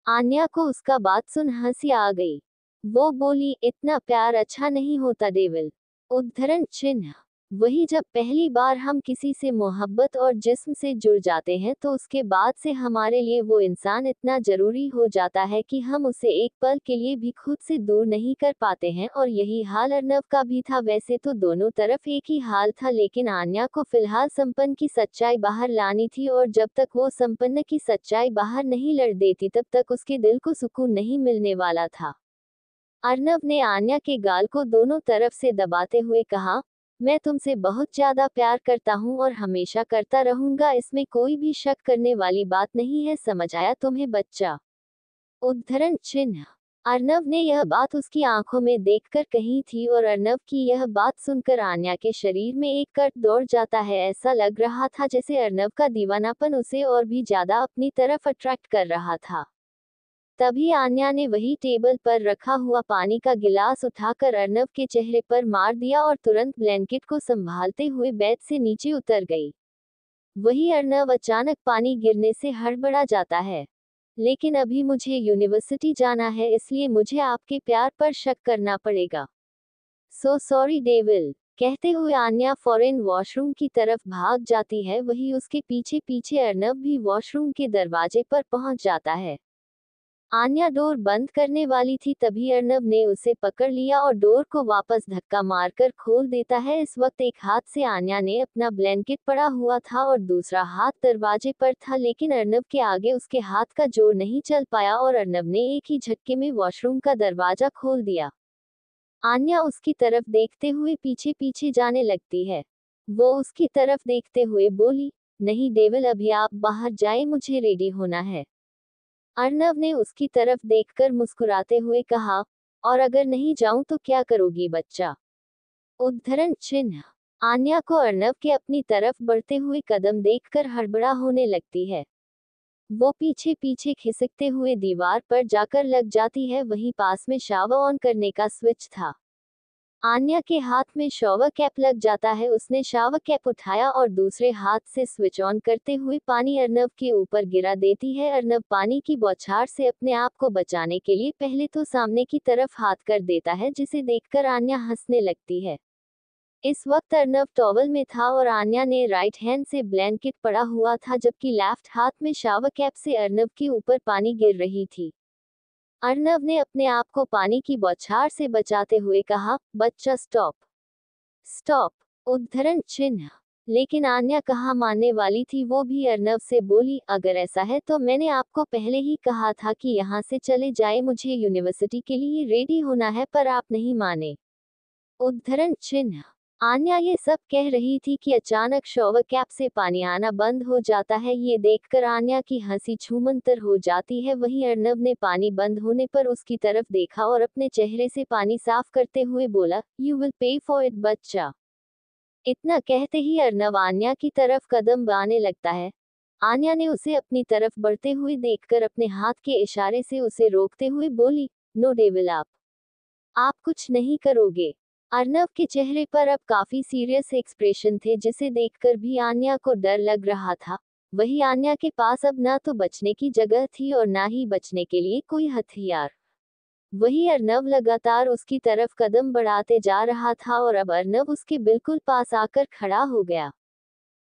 Speaker 1: आन्या को उसका बात सुन हंसी आ गई। वो बोली, इतना प्यार अच्छा नहीं होता डेविल। उद्धरण चिन्ह। वही जब पहली बार हम किसी से मोहब्बत और जिस्म से जुड़ जाते हैं तो उसके बाद से हमारे लिए वो इंसान इतना जरूरी हो जाता है कि हम उसे एक पल के लिए भी खुद से दूर नहीं कर पाते हैं, और यही हाल अर्नव का भी था। वैसे तो दोनों तरफ एक ही हाल था, लेकिन आन्या को फिलहाल संपन्न की सच्चाई बाहर लानी थी, और जब तक वो संपन्न की सच्चाई बाहर नहीं लड़ देती तब तक उसके दिल को सुकून नहीं मिलने वाला था। अर्नव ने आन्या के गाल को दोनों तरफ से दबाते हुए कहा, मैं तुमसे बहुत ज्यादा प्यार करता हूँ और हमेशा करता रहूंगा, इसमें कोई भी शक करने वाली बात नहीं है, समझ आया तुम्हें बच्चा? उद्धरण चिन्ह। अर्नव ने यह बात उसकी आंखों में देखकर कही थी, और अर्नव की यह बात सुनकर आन्या के शरीर में एक कर्क दौड़ जाता है। ऐसा लग रहा था जैसे अर्नव का दीवानापन उसे और भी ज्यादा अपनी तरफ अट्रैक्ट कर रहा था। तभी आन्या ने वही टेबल पर रखा हुआ पानी का गिलास उठाकर अर्नव के चेहरे पर मार दिया और तुरंत ब्लैंकेट को संभालते हुए बेड से नीचे उतर गई। वही अर्नव अचानक पानी गिरने से हड़बड़ा जाता है। लेकिन अभी मुझे यूनिवर्सिटी जाना है, इसलिए मुझे आपके प्यार पर शक करना पड़ेगा। सो सॉरी डेविल, कहते हुए आन्या फौरन वॉशरूम की तरफ भाग जाती है। वही उसके पीछे पीछे अर्नव भी वॉशरूम के दरवाजे पर पहुंच जाता है। आन्या डोर बंद करने वाली थी, तभी अर्नव ने उसे पकड़ लिया और डोर को वापस धक्का मारकर खोल देता है। इस वक्त एक हाथ से आन्या ने अपना ब्लैंकेट पड़ा हुआ था और दूसरा हाथ दरवाजे पर था, लेकिन अर्नव के आगे उसके हाथ का जोर नहीं चल पाया और अर्नव ने एक ही झटके में वॉशरूम का दरवाजा खोल दिया। आन्या उसकी तरफ देखते हुए पीछे पीछे जाने लगती है। वो उसकी तरफ देखते हुए बोली, नहीं डेविल, अभी आप बाहर जाएं, मुझे रेडी होना है। अर्नव ने उसकी तरफ देखकर मुस्कुराते हुए कहा, और अगर नहीं जाऊं तो क्या करोगी बच्चा? उद्धरण चिन्ह। आन्या को अर्नव के अपनी तरफ बढ़ते हुए कदम देखकर हड़बड़ा होने लगती है। वो पीछे पीछे खिसकते हुए दीवार पर जाकर लग जाती है। वहीं पास में शावर ऑन करने का स्विच था। आन्या के हाथ में शावर कैप लग जाता है। उसने शावर कैप उठाया और दूसरे हाथ से स्विच ऑन करते हुए पानी अर्नव के ऊपर गिरा देती है। अर्नव पानी की बौछार से अपने आप को बचाने के लिए पहले तो सामने की तरफ हाथ कर देता है, जिसे देखकर आन्या हंसने लगती है। इस वक्त अर्नव टॉवल में था और आन्या ने राइट हैंड से ब्लैंकेट पड़ा हुआ था, जबकि लेफ्ट हाथ में शावर कैप से अर्नव के ऊपर पानी गिर रही थी। अर्नव ने अपने आप को पानी की बौछार से बचाते हुए कहा, बच्चा स्टॉप स्टॉप। उद्धरण चिन्ह। लेकिन आन्या कहाँ मानने वाली थी। वो भी अर्नव से बोली, अगर ऐसा है तो मैंने आपको पहले ही कहा था कि यहाँ से चले जाए, मुझे यूनिवर्सिटी के लिए रेडी होना है, पर आप नहीं माने। उद्धरण चिन्ह। आन्या ये सब कह रही थी कि अचानक शॉवर कैप से पानी आना बंद हो जाता है। ये देखकर आन्या की हंसी छूमंतर हो जाती है। वहीं अर्नव ने पानी बंद होने पर उसकी तरफ देखा और अपने चेहरे से पानी साफ करते हुए बोला, you will pay for it बच्चा। इतना कहते ही अर्नव आन्या की तरफ कदम बढ़ाने लगता है। आन्या ने उसे अपनी तरफ बढ़ते हुए देखकर अपने हाथ के इशारे से उसे रोकते हुए बोली, नो डेविल, आप कुछ नहीं करोगे। अर्नव के चेहरे पर अब काफी सीरियस एक्सप्रेशन थे, जिसे देखकर भी आन्या को डर लग रहा था। वही आन्या के पास अब ना तो बचने की जगह थी और ना ही बचने के लिए कोई हथियार। वही अर्नव लगातार उसकी तरफ कदम बढ़ाते जा रहा था और अब अर्नव उसके बिल्कुल पास आकर खड़ा हो गया।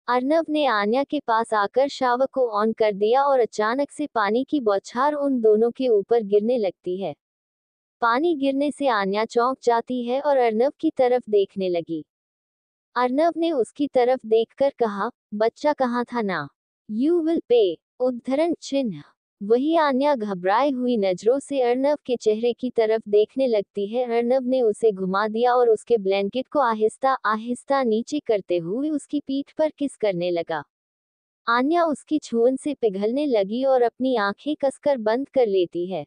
Speaker 1: अर्नव ने आन्या के पास आकर शावर को ऑन कर दिया और अचानक से पानी की बौछार उन दोनों के ऊपर गिरने लगती है। पानी गिरने से आन्या चौंक जाती है और अर्नव की तरफ देखने लगी। अर्नव ने उसकी तरफ देखकर कहा, बच्चा कहाँ था ना? You will pay. उद्धरण चिन्ह। वही आन्या घबराई हुई नजरों से अर्नव के चेहरे की तरफ देखने लगती है। अर्नव ने उसे घुमा दिया और उसके ब्लैंकेट को आहिस्ता आहिस्ता नीचे करते हुए उसकी पीठ पर किस करने लगा। आन्या उसकी छुअन से पिघलने लगी और अपनी आंखें कसकर बंद कर लेती है।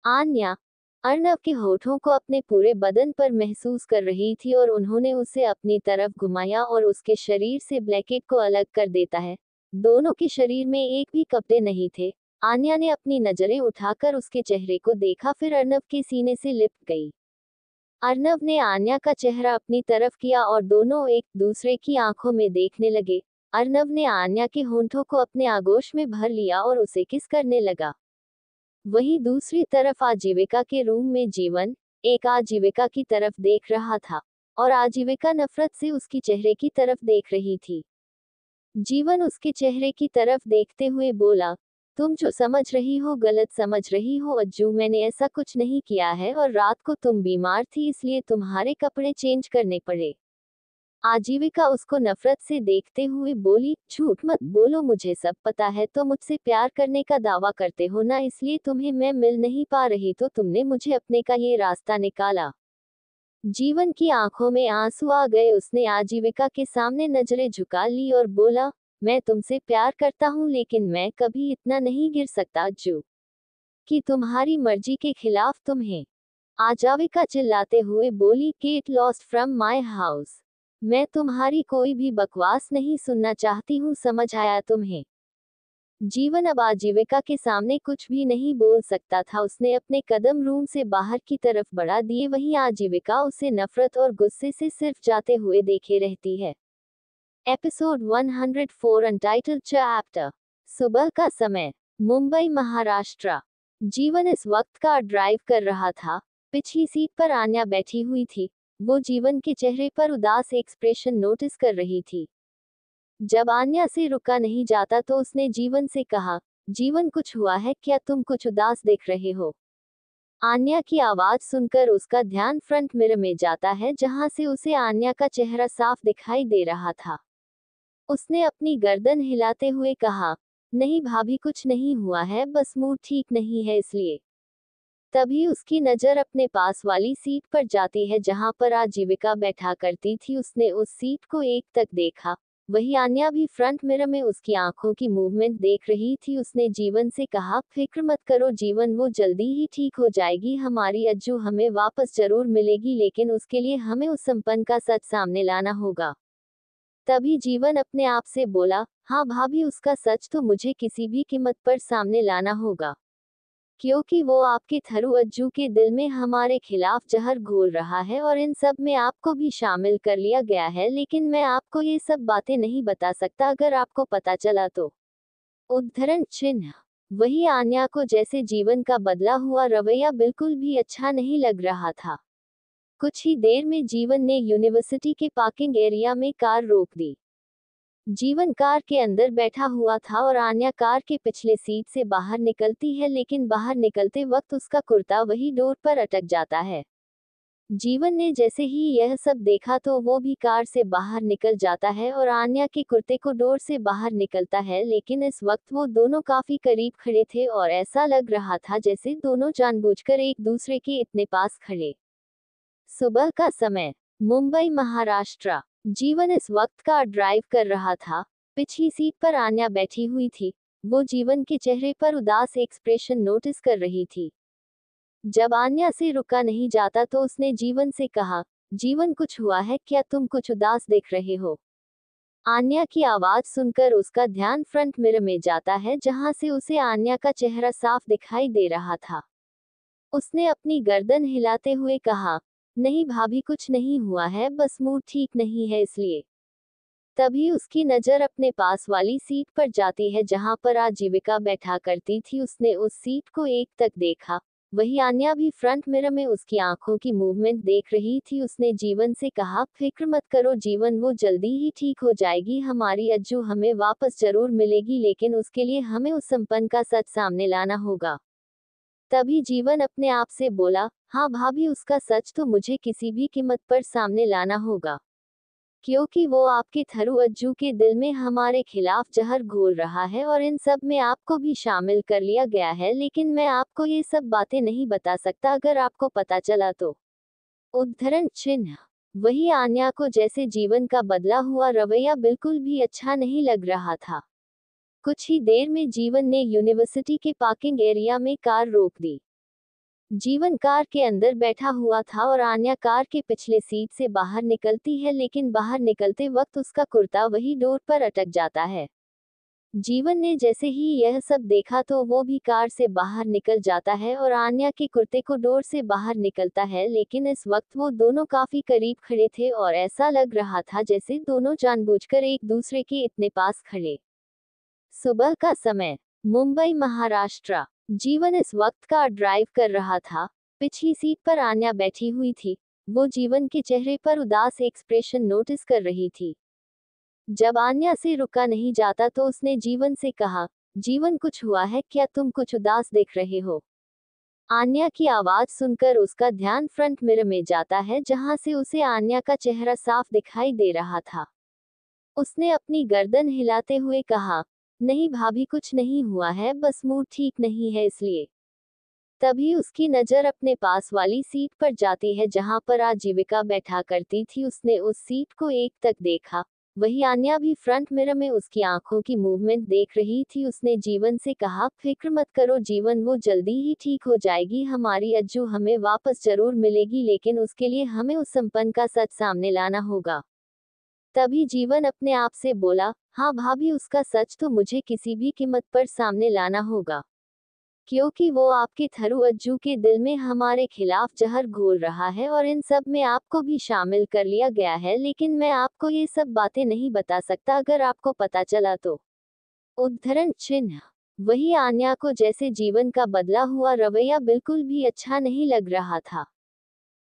Speaker 1: आन्या अर्नव के होठों को अपने पूरे बदन पर महसूस कर रही थी और उन्होंने उसे अपनी तरफ घुमाया और उसके शरीर से ब्लैंकेट को अलग कर देता है। दोनों के शरीर में एक भी कपड़े नहीं थे। आन्या ने अपनी नजरें उठाकर उसके चेहरे को देखा, फिर अर्नव के सीने से लिपट गई। अर्नव ने आन्या का चेहरा अपनी तरफ किया और दोनों एक दूसरे की आंखों में देखने लगे। अर्नव ने आन्या के होंठों को अपने आगोश में भर लिया और उसे किस करने लगा। वहीं दूसरी तरफ आजीविका के रूम में जीवन एक आजीविका की तरफ देख रहा था और आजीविका नफरत से उसकी चेहरे की तरफ देख रही थी। जीवन उसके चेहरे की तरफ देखते हुए बोला, तुम जो समझ रही हो गलत समझ रही हो अज्जू, मैंने ऐसा कुछ नहीं किया है और रात को तुम बीमार थी इसलिए तुम्हारे कपड़े चेंज करने पड़े। आजीविका उसको नफरत से देखते हुए बोली, झूठ मत बोलो, मुझे सब पता है। तो मुझसे प्यार करने का दावा करते हो ना, इसलिए तुम्हें मैं मिल नहीं पा रही तो तुमने मुझे अपने का ये रास्ता निकाला। जीवन की आंखों में आंसू आ गए। उसने आजीविका के सामने नजरें झुका ली और बोला, मैं तुमसे प्यार करता हूँ लेकिन मैं कभी इतना नहीं गिर सकता अज्जू कि तुम्हारी मर्जी के खिलाफ तुम्हें। आजीविका चिल्लाते हुए बोली, get lost from my house. मैं तुम्हारी कोई भी बकवास नहीं सुनना चाहती हूँ, समझ आया तुम्हें। जीवन अब आजीविका के सामने कुछ भी नहीं बोल सकता था। उसने अपने कदम रूम से बाहर की तरफ बढ़ा दिए। वहीं आजीविका उसे नफरत और गुस्से से सिर्फ जाते हुए देखे रहती है। Episode 104 untitled chapter. सुबह का समय, मुंबई महाराष्ट्र। जीवन इस वक्त कार ड्राइव कर रहा था। पिछली सीट पर आन्या बैठी हुई थी। वो जीवन के चेहरे पर उदास एक्सप्रेशन नोटिस कर रही थी। जब आन्या से रुका नहीं जाता तो उसने जीवन से कहा, जीवन कुछ हुआ है क्या, तुम कुछ उदास दिख रहे हो। आन्या की आवाज सुनकर उसका ध्यान फ्रंट मिरर में जाता है जहां से उसे आन्या का चेहरा साफ दिखाई दे रहा था। उसने अपनी गर्दन हिलाते हुए कहा, नहीं भाभी कुछ नहीं हुआ है, बस मूड ठीक नहीं है इसलिए। तभी उसकी नजर अपने पास वाली सीट पर जाती है जहां पर आजीविका बैठा करती थी। उसने उस सीट को एक तक देखा। वही आन्या भी फ्रंट मिरर में उसकी आंखों की मूवमेंट देख रही थी। उसने जीवन से कहा, फिक्र मत करो जीवन, वो जल्दी ही ठीक हो जाएगी। हमारी अज्जू हमें वापस जरूर मिलेगी, लेकिन उसके लिए हमें उस संपन्न का सच सामने लाना होगा। तभी जीवन अपने आप से बोला, हाँ भाभी, उसका सच तो मुझे किसी भी कीमत पर सामने लाना होगा, क्योंकि वो आपके थरू अज्जू के दिल में हमारे खिलाफ जहर घोल रहा है और इन सब में आपको भी शामिल कर लिया गया है। लेकिन मैं आपको ये सब बातें नहीं बता सकता, अगर आपको पता चला तो। उद्धरण चिन्ह। वही आन्या को जैसे जीवन का बदला हुआ रवैया बिल्कुल भी अच्छा नहीं लग रहा था। कुछ ही देर में जीवन ने यूनिवर्सिटी के पार्किंग एरिया में कार रोक दी। जीवन कार के अंदर बैठा हुआ था और आन्या कार के पिछले सीट से बाहर निकलती है, लेकिन बाहर निकलते वक्त उसका कुर्ता वही डोर पर अटक जाता है। जीवन ने जैसे ही यह सब देखा तो वो भी कार से बाहर निकल जाता है और आन्या के कुर्ते को डोर से बाहर निकलता है। लेकिन इस वक्त वो दोनों काफी करीब खड़े थे और ऐसा लग रहा था जैसे दोनों जानबूझकर एक दूसरे के इतने पास खड़े। सुबह का समय, मुंबई महाराष्ट्र। जीवन इस वक्त कार ड्राइव कर रहा था। पिछली सीट पर आन्या बैठी हुई थी। वो जीवन के चेहरे पर उदास एक्सप्रेशन नोटिस कर रही थी। जब आन्या से रुका नहीं जाता तो उसने जीवन से कहा, जीवन कुछ हुआ है क्या, तुम कुछ उदास दिख रहे हो। आन्या की आवाज सुनकर उसका ध्यान फ्रंट मिरर में जाता है जहां से उसे आन्या का चेहरा साफ दिखाई दे रहा था। उसने अपनी गर्दन हिलाते हुए कहा, नहीं भाभी कुछ नहीं हुआ है, बस मूड ठीक नहीं है इसलिए। तभी उसकी नजर अपने पास वाली सीट पर जाती है जहां पर आजीविका बैठा करती थी। उसने उस सीट को एक तक देखा। वही आन्या भी फ्रंट मिरर में उसकी आंखों की मूवमेंट देख रही थी। उसने जीवन से कहा, फिक्र मत करो जीवन, वो जल्दी ही ठीक हो जाएगी। हमारी अज्जू हमें वापस जरूर मिलेगी, लेकिन उसके लिए हमें उस संपन्न का सच सामने लाना होगा। तभी जीवन अपने आप से बोला, हाँ भाभी, उसका सच तो मुझे किसी भी कीमत पर सामने लाना होगा, क्योंकि वो आपके थरू अज्जू के दिल में हमारे खिलाफ जहर घोल रहा है और इन सब में आपको भी शामिल कर लिया गया है, लेकिन मैं आपको ये सब बातें नहीं बता सकता अगर आपको पता चला तो। उद्धरण चिन्ह। वही आन्या को जैसे जीवन का बदला हुआ रवैया बिल्कुल भी अच्छा नहीं लग रहा था। कुछ ही देर में जीवन ने यूनिवर्सिटी के पार्किंग एरिया में कार रोक दी। जीवन कार के अंदर बैठा हुआ था और आन्या कार के पिछले सीट से बाहर निकलती है, लेकिन बाहर निकलते वक्त उसका कुर्ता वही डोर पर अटक जाता है। जीवन ने जैसे ही यह सब देखा तो वो भी कार से बाहर निकल जाता है और आन्या के कुर्ते को डोर से बाहर निकलता है, लेकिन इस वक्त वो दोनों काफी करीब खड़े थे और ऐसा लग रहा था जैसे दोनों जानबूझकर एक दूसरे के इतने पास खड़े। सुबह का समय, मुंबई महाराष्ट्र। जीवन इस वक्त कार ड्राइव कर रहा था। पिछली सीट पर आन्या बैठी हुई थी। वो जीवन के चेहरे पर उदास एक्सप्रेशन नोटिस कर रही थी। जब आन्या से रुका नहीं जाता तो उसने जीवन से कहा, जीवन कुछ हुआ है क्या, तुम कुछ उदास दिख रहे हो। आन्या की आवाज सुनकर उसका ध्यान फ्रंट मिरर में जाता है जहां से उसे आन्या का चेहरा साफ दिखाई दे रहा था। उसने अपनी गर्दन हिलाते हुए कहा, नहीं भाभी, कुछ नहीं हुआ है, बस मूड ठीक नहीं है इसलिए। तभी उसकी नजर अपने पास वाली सीट पर जाती है जहां पर आजीविका बैठा करती थी। उसने उस सीट को एक तक देखा। वही आन्या भी फ्रंट मिरर में उसकी आंखों की मूवमेंट देख रही थी। उसने जीवन से कहा, फिक्र मत करो जीवन, वो जल्दी ही ठीक हो जाएगी। हमारी अज्जू हमें वापस जरूर मिलेगी, लेकिन उसके लिए हमें उस संपन्न का सच सामने लाना होगा। तभी जीवन अपने आप से बोला, हाँ भाभी, उसका सच तो मुझे किसी भी कीमत पर सामने लाना होगा, क्योंकि वो आपके थरू अज्जू के दिल में हमारे खिलाफ जहर घोल रहा है और इन सब में आपको भी शामिल कर लिया गया है, लेकिन मैं आपको ये सब बातें नहीं बता सकता अगर आपको पता चला तो। उद्धरण चिन्ह। वही आन्या को जैसे जीवन का बदला हुआ रवैया बिल्कुल भी अच्छा नहीं लग रहा था।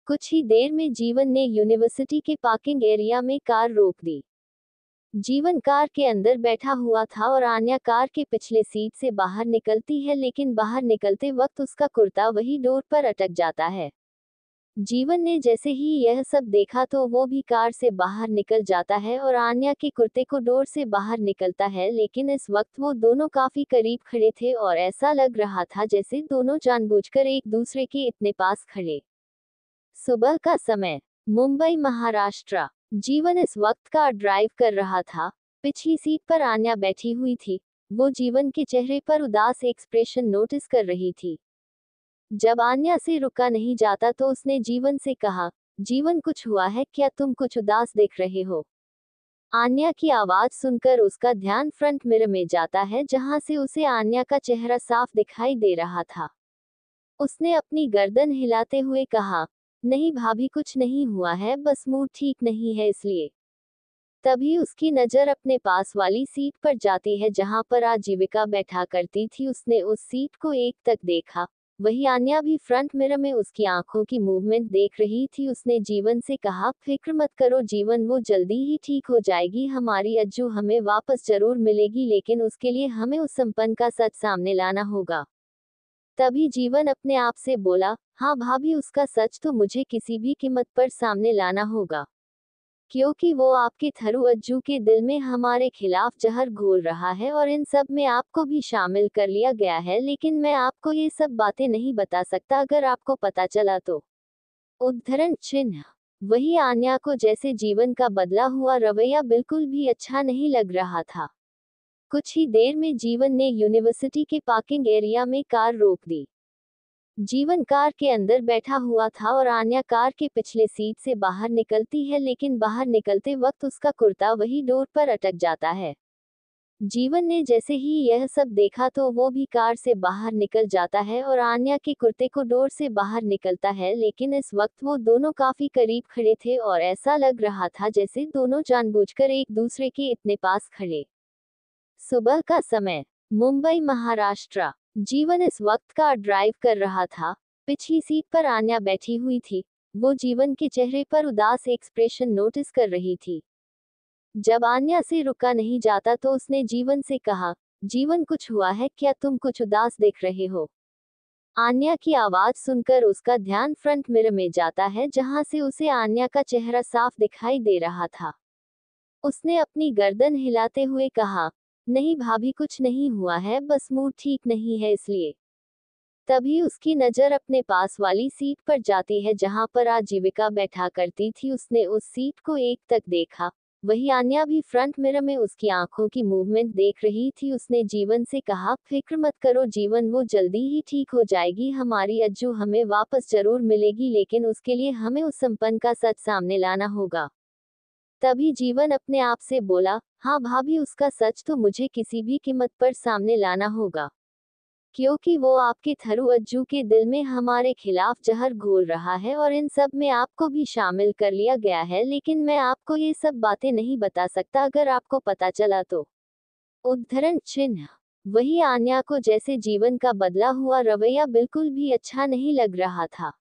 Speaker 1: कुछ ही देर में जीवन ने यूनिवर्सिटी के पार्किंग एरिया में कार रोक दी। जीवन कार के अंदर बैठा हुआ था और आन्या कार के पिछले सीट से बाहर निकलती है, लेकिन बाहर निकलते वक्त उसका कुर्ता वही डोर पर अटक जाता है। जीवन ने जैसे ही यह सब देखा तो वो भी कार से बाहर निकल जाता है और आन्या के कुर्ते को डोर से बाहर निकलता है, लेकिन इस वक्त वो दोनों काफी करीब खड़े थे और ऐसा लग रहा था जैसे दोनों जानबूझकर एक दूसरे के इतने पास खड़े। सुबह का समय, मुंबई महाराष्ट्र। जीवन इस वक्त कार ड्राइव कर रहा था। पिछली सीट पर आन्या बैठी हुई थी। वो जीवन के चेहरे पर उदास एक्सप्रेशन नोटिस कर रही थी। जब आन्या से रुका नहीं जाता तो उसने जीवन से कहा, जीवन कुछ हुआ है क्या, तुम कुछ उदास दिख रहे हो। आन्या की आवाज सुनकर उसका ध्यान फ्रंट मिरर में जाता है जहां से उसे आन्या का चेहरा साफ दिखाई दे रहा था। उसने अपनी गर्दन हिलाते हुए कहा, नहीं भाभी, कुछ नहीं हुआ है, बस मूड ठीक नहीं है इसलिए। तभी उसकी नजर अपने पास वाली सीट पर जाती है जहां पर आजीविका बैठा करती थी। उसने उस सीट को एक तक देखा। वही आन्या भी फ्रंट मिरर में उसकी आंखों की मूवमेंट देख रही थी। उसने जीवन से कहा, फिक्र मत करो जीवन, वो जल्दी ही ठीक हो जाएगी। हमारी अज्जू हमें वापस जरूर मिलेगी, लेकिन उसके लिए हमें उस संपन्न का सच सामने लाना होगा। तभी जीवन अपने आप से बोला, हाँ भाभी, उसका सच तो मुझे किसी भी कीमत पर सामने लाना होगा, क्योंकि वो आपके थरू अज्जू के दिल में हमारे खिलाफ जहर घोल रहा है और इन सब में आपको भी शामिल कर लिया गया है, लेकिन मैं आपको ये सब बातें नहीं बता सकता अगर आपको पता चला तो। उद्धरण चिन्ह। वही आन्या को जैसे जीवन का बदला हुआ रवैया बिल्कुल भी अच्छा नहीं लग रहा था। कुछ ही देर में जीवन ने यूनिवर्सिटी के पार्किंग एरिया में कार रोक दी। जीवन कार के अंदर बैठा हुआ था और आन्या कार के पिछले सीट से बाहर निकलती है, लेकिन बाहर निकलते वक्त उसका कुर्ता वही डोर पर अटक जाता है। जीवन ने जैसे ही यह सब देखा तो वो भी कार से बाहर निकल जाता है और आन्या के कुर्ते को डोर से बाहर निकलता है, लेकिन इस वक्त वो दोनों काफी करीब खड़े थे और ऐसा लग रहा था जैसे दोनों जानबूझकर एक दूसरे के इतने पास खड़े। सुबह का समय, मुंबई महाराष्ट्र। जीवन इस वक्त कार ड्राइव कर रहा था। पिछली सीट पर आन्या बैठी हुई थी। वो जीवन के चेहरे पर उदास एक्सप्रेशन नोटिस कर रही थी। जब आन्या से रुका नहीं जाता तो उसने जीवन से कहा, जीवन कुछ हुआ है क्या, तुम कुछ उदास दिख रहे हो। आन्या की आवाज सुनकर उसका ध्यान फ्रंट मिरर में जाता है जहां से उसे आन्या का चेहरा साफ दिखाई दे रहा था। उसने अपनी गर्दन हिलाते हुए कहा, नहीं भाभी कुछ नहीं हुआ है, बस मूड ठीक नहीं है इसलिए। तभी उसकी नजर अपने पास वाली सीट पर जाती है जहां पर आजीविका बैठा करती थी। उसने उस सीट को एक तक देखा। वही आन्या भी फ्रंट मिरर में उसकी आंखों की मूवमेंट देख रही थी। उसने जीवन से कहा, फिक्र मत करो जीवन, वो जल्दी ही ठीक हो जाएगी। हमारी अज्जू हमें वापस जरूर मिलेगी, लेकिन उसके लिए हमें उस संपन्न का सच सामने लाना होगा। तभी जीवन अपने आप से बोला, हाँ भाभी, उसका सच तो मुझे किसी भी कीमत पर सामने लाना होगा, क्योंकि वो आपके थरू अज्जू के दिल में हमारे खिलाफ जहर घोल रहा है और इन सब में आपको भी शामिल कर लिया गया है। लेकिन मैं आपको ये सब बातें नहीं बता सकता, अगर आपको पता चला तो। उद्धरण चिन्ह। वही आन्या को जैसे जीवन का बदला हुआ रवैया बिल्कुल भी अच्छा नहीं लग रहा था।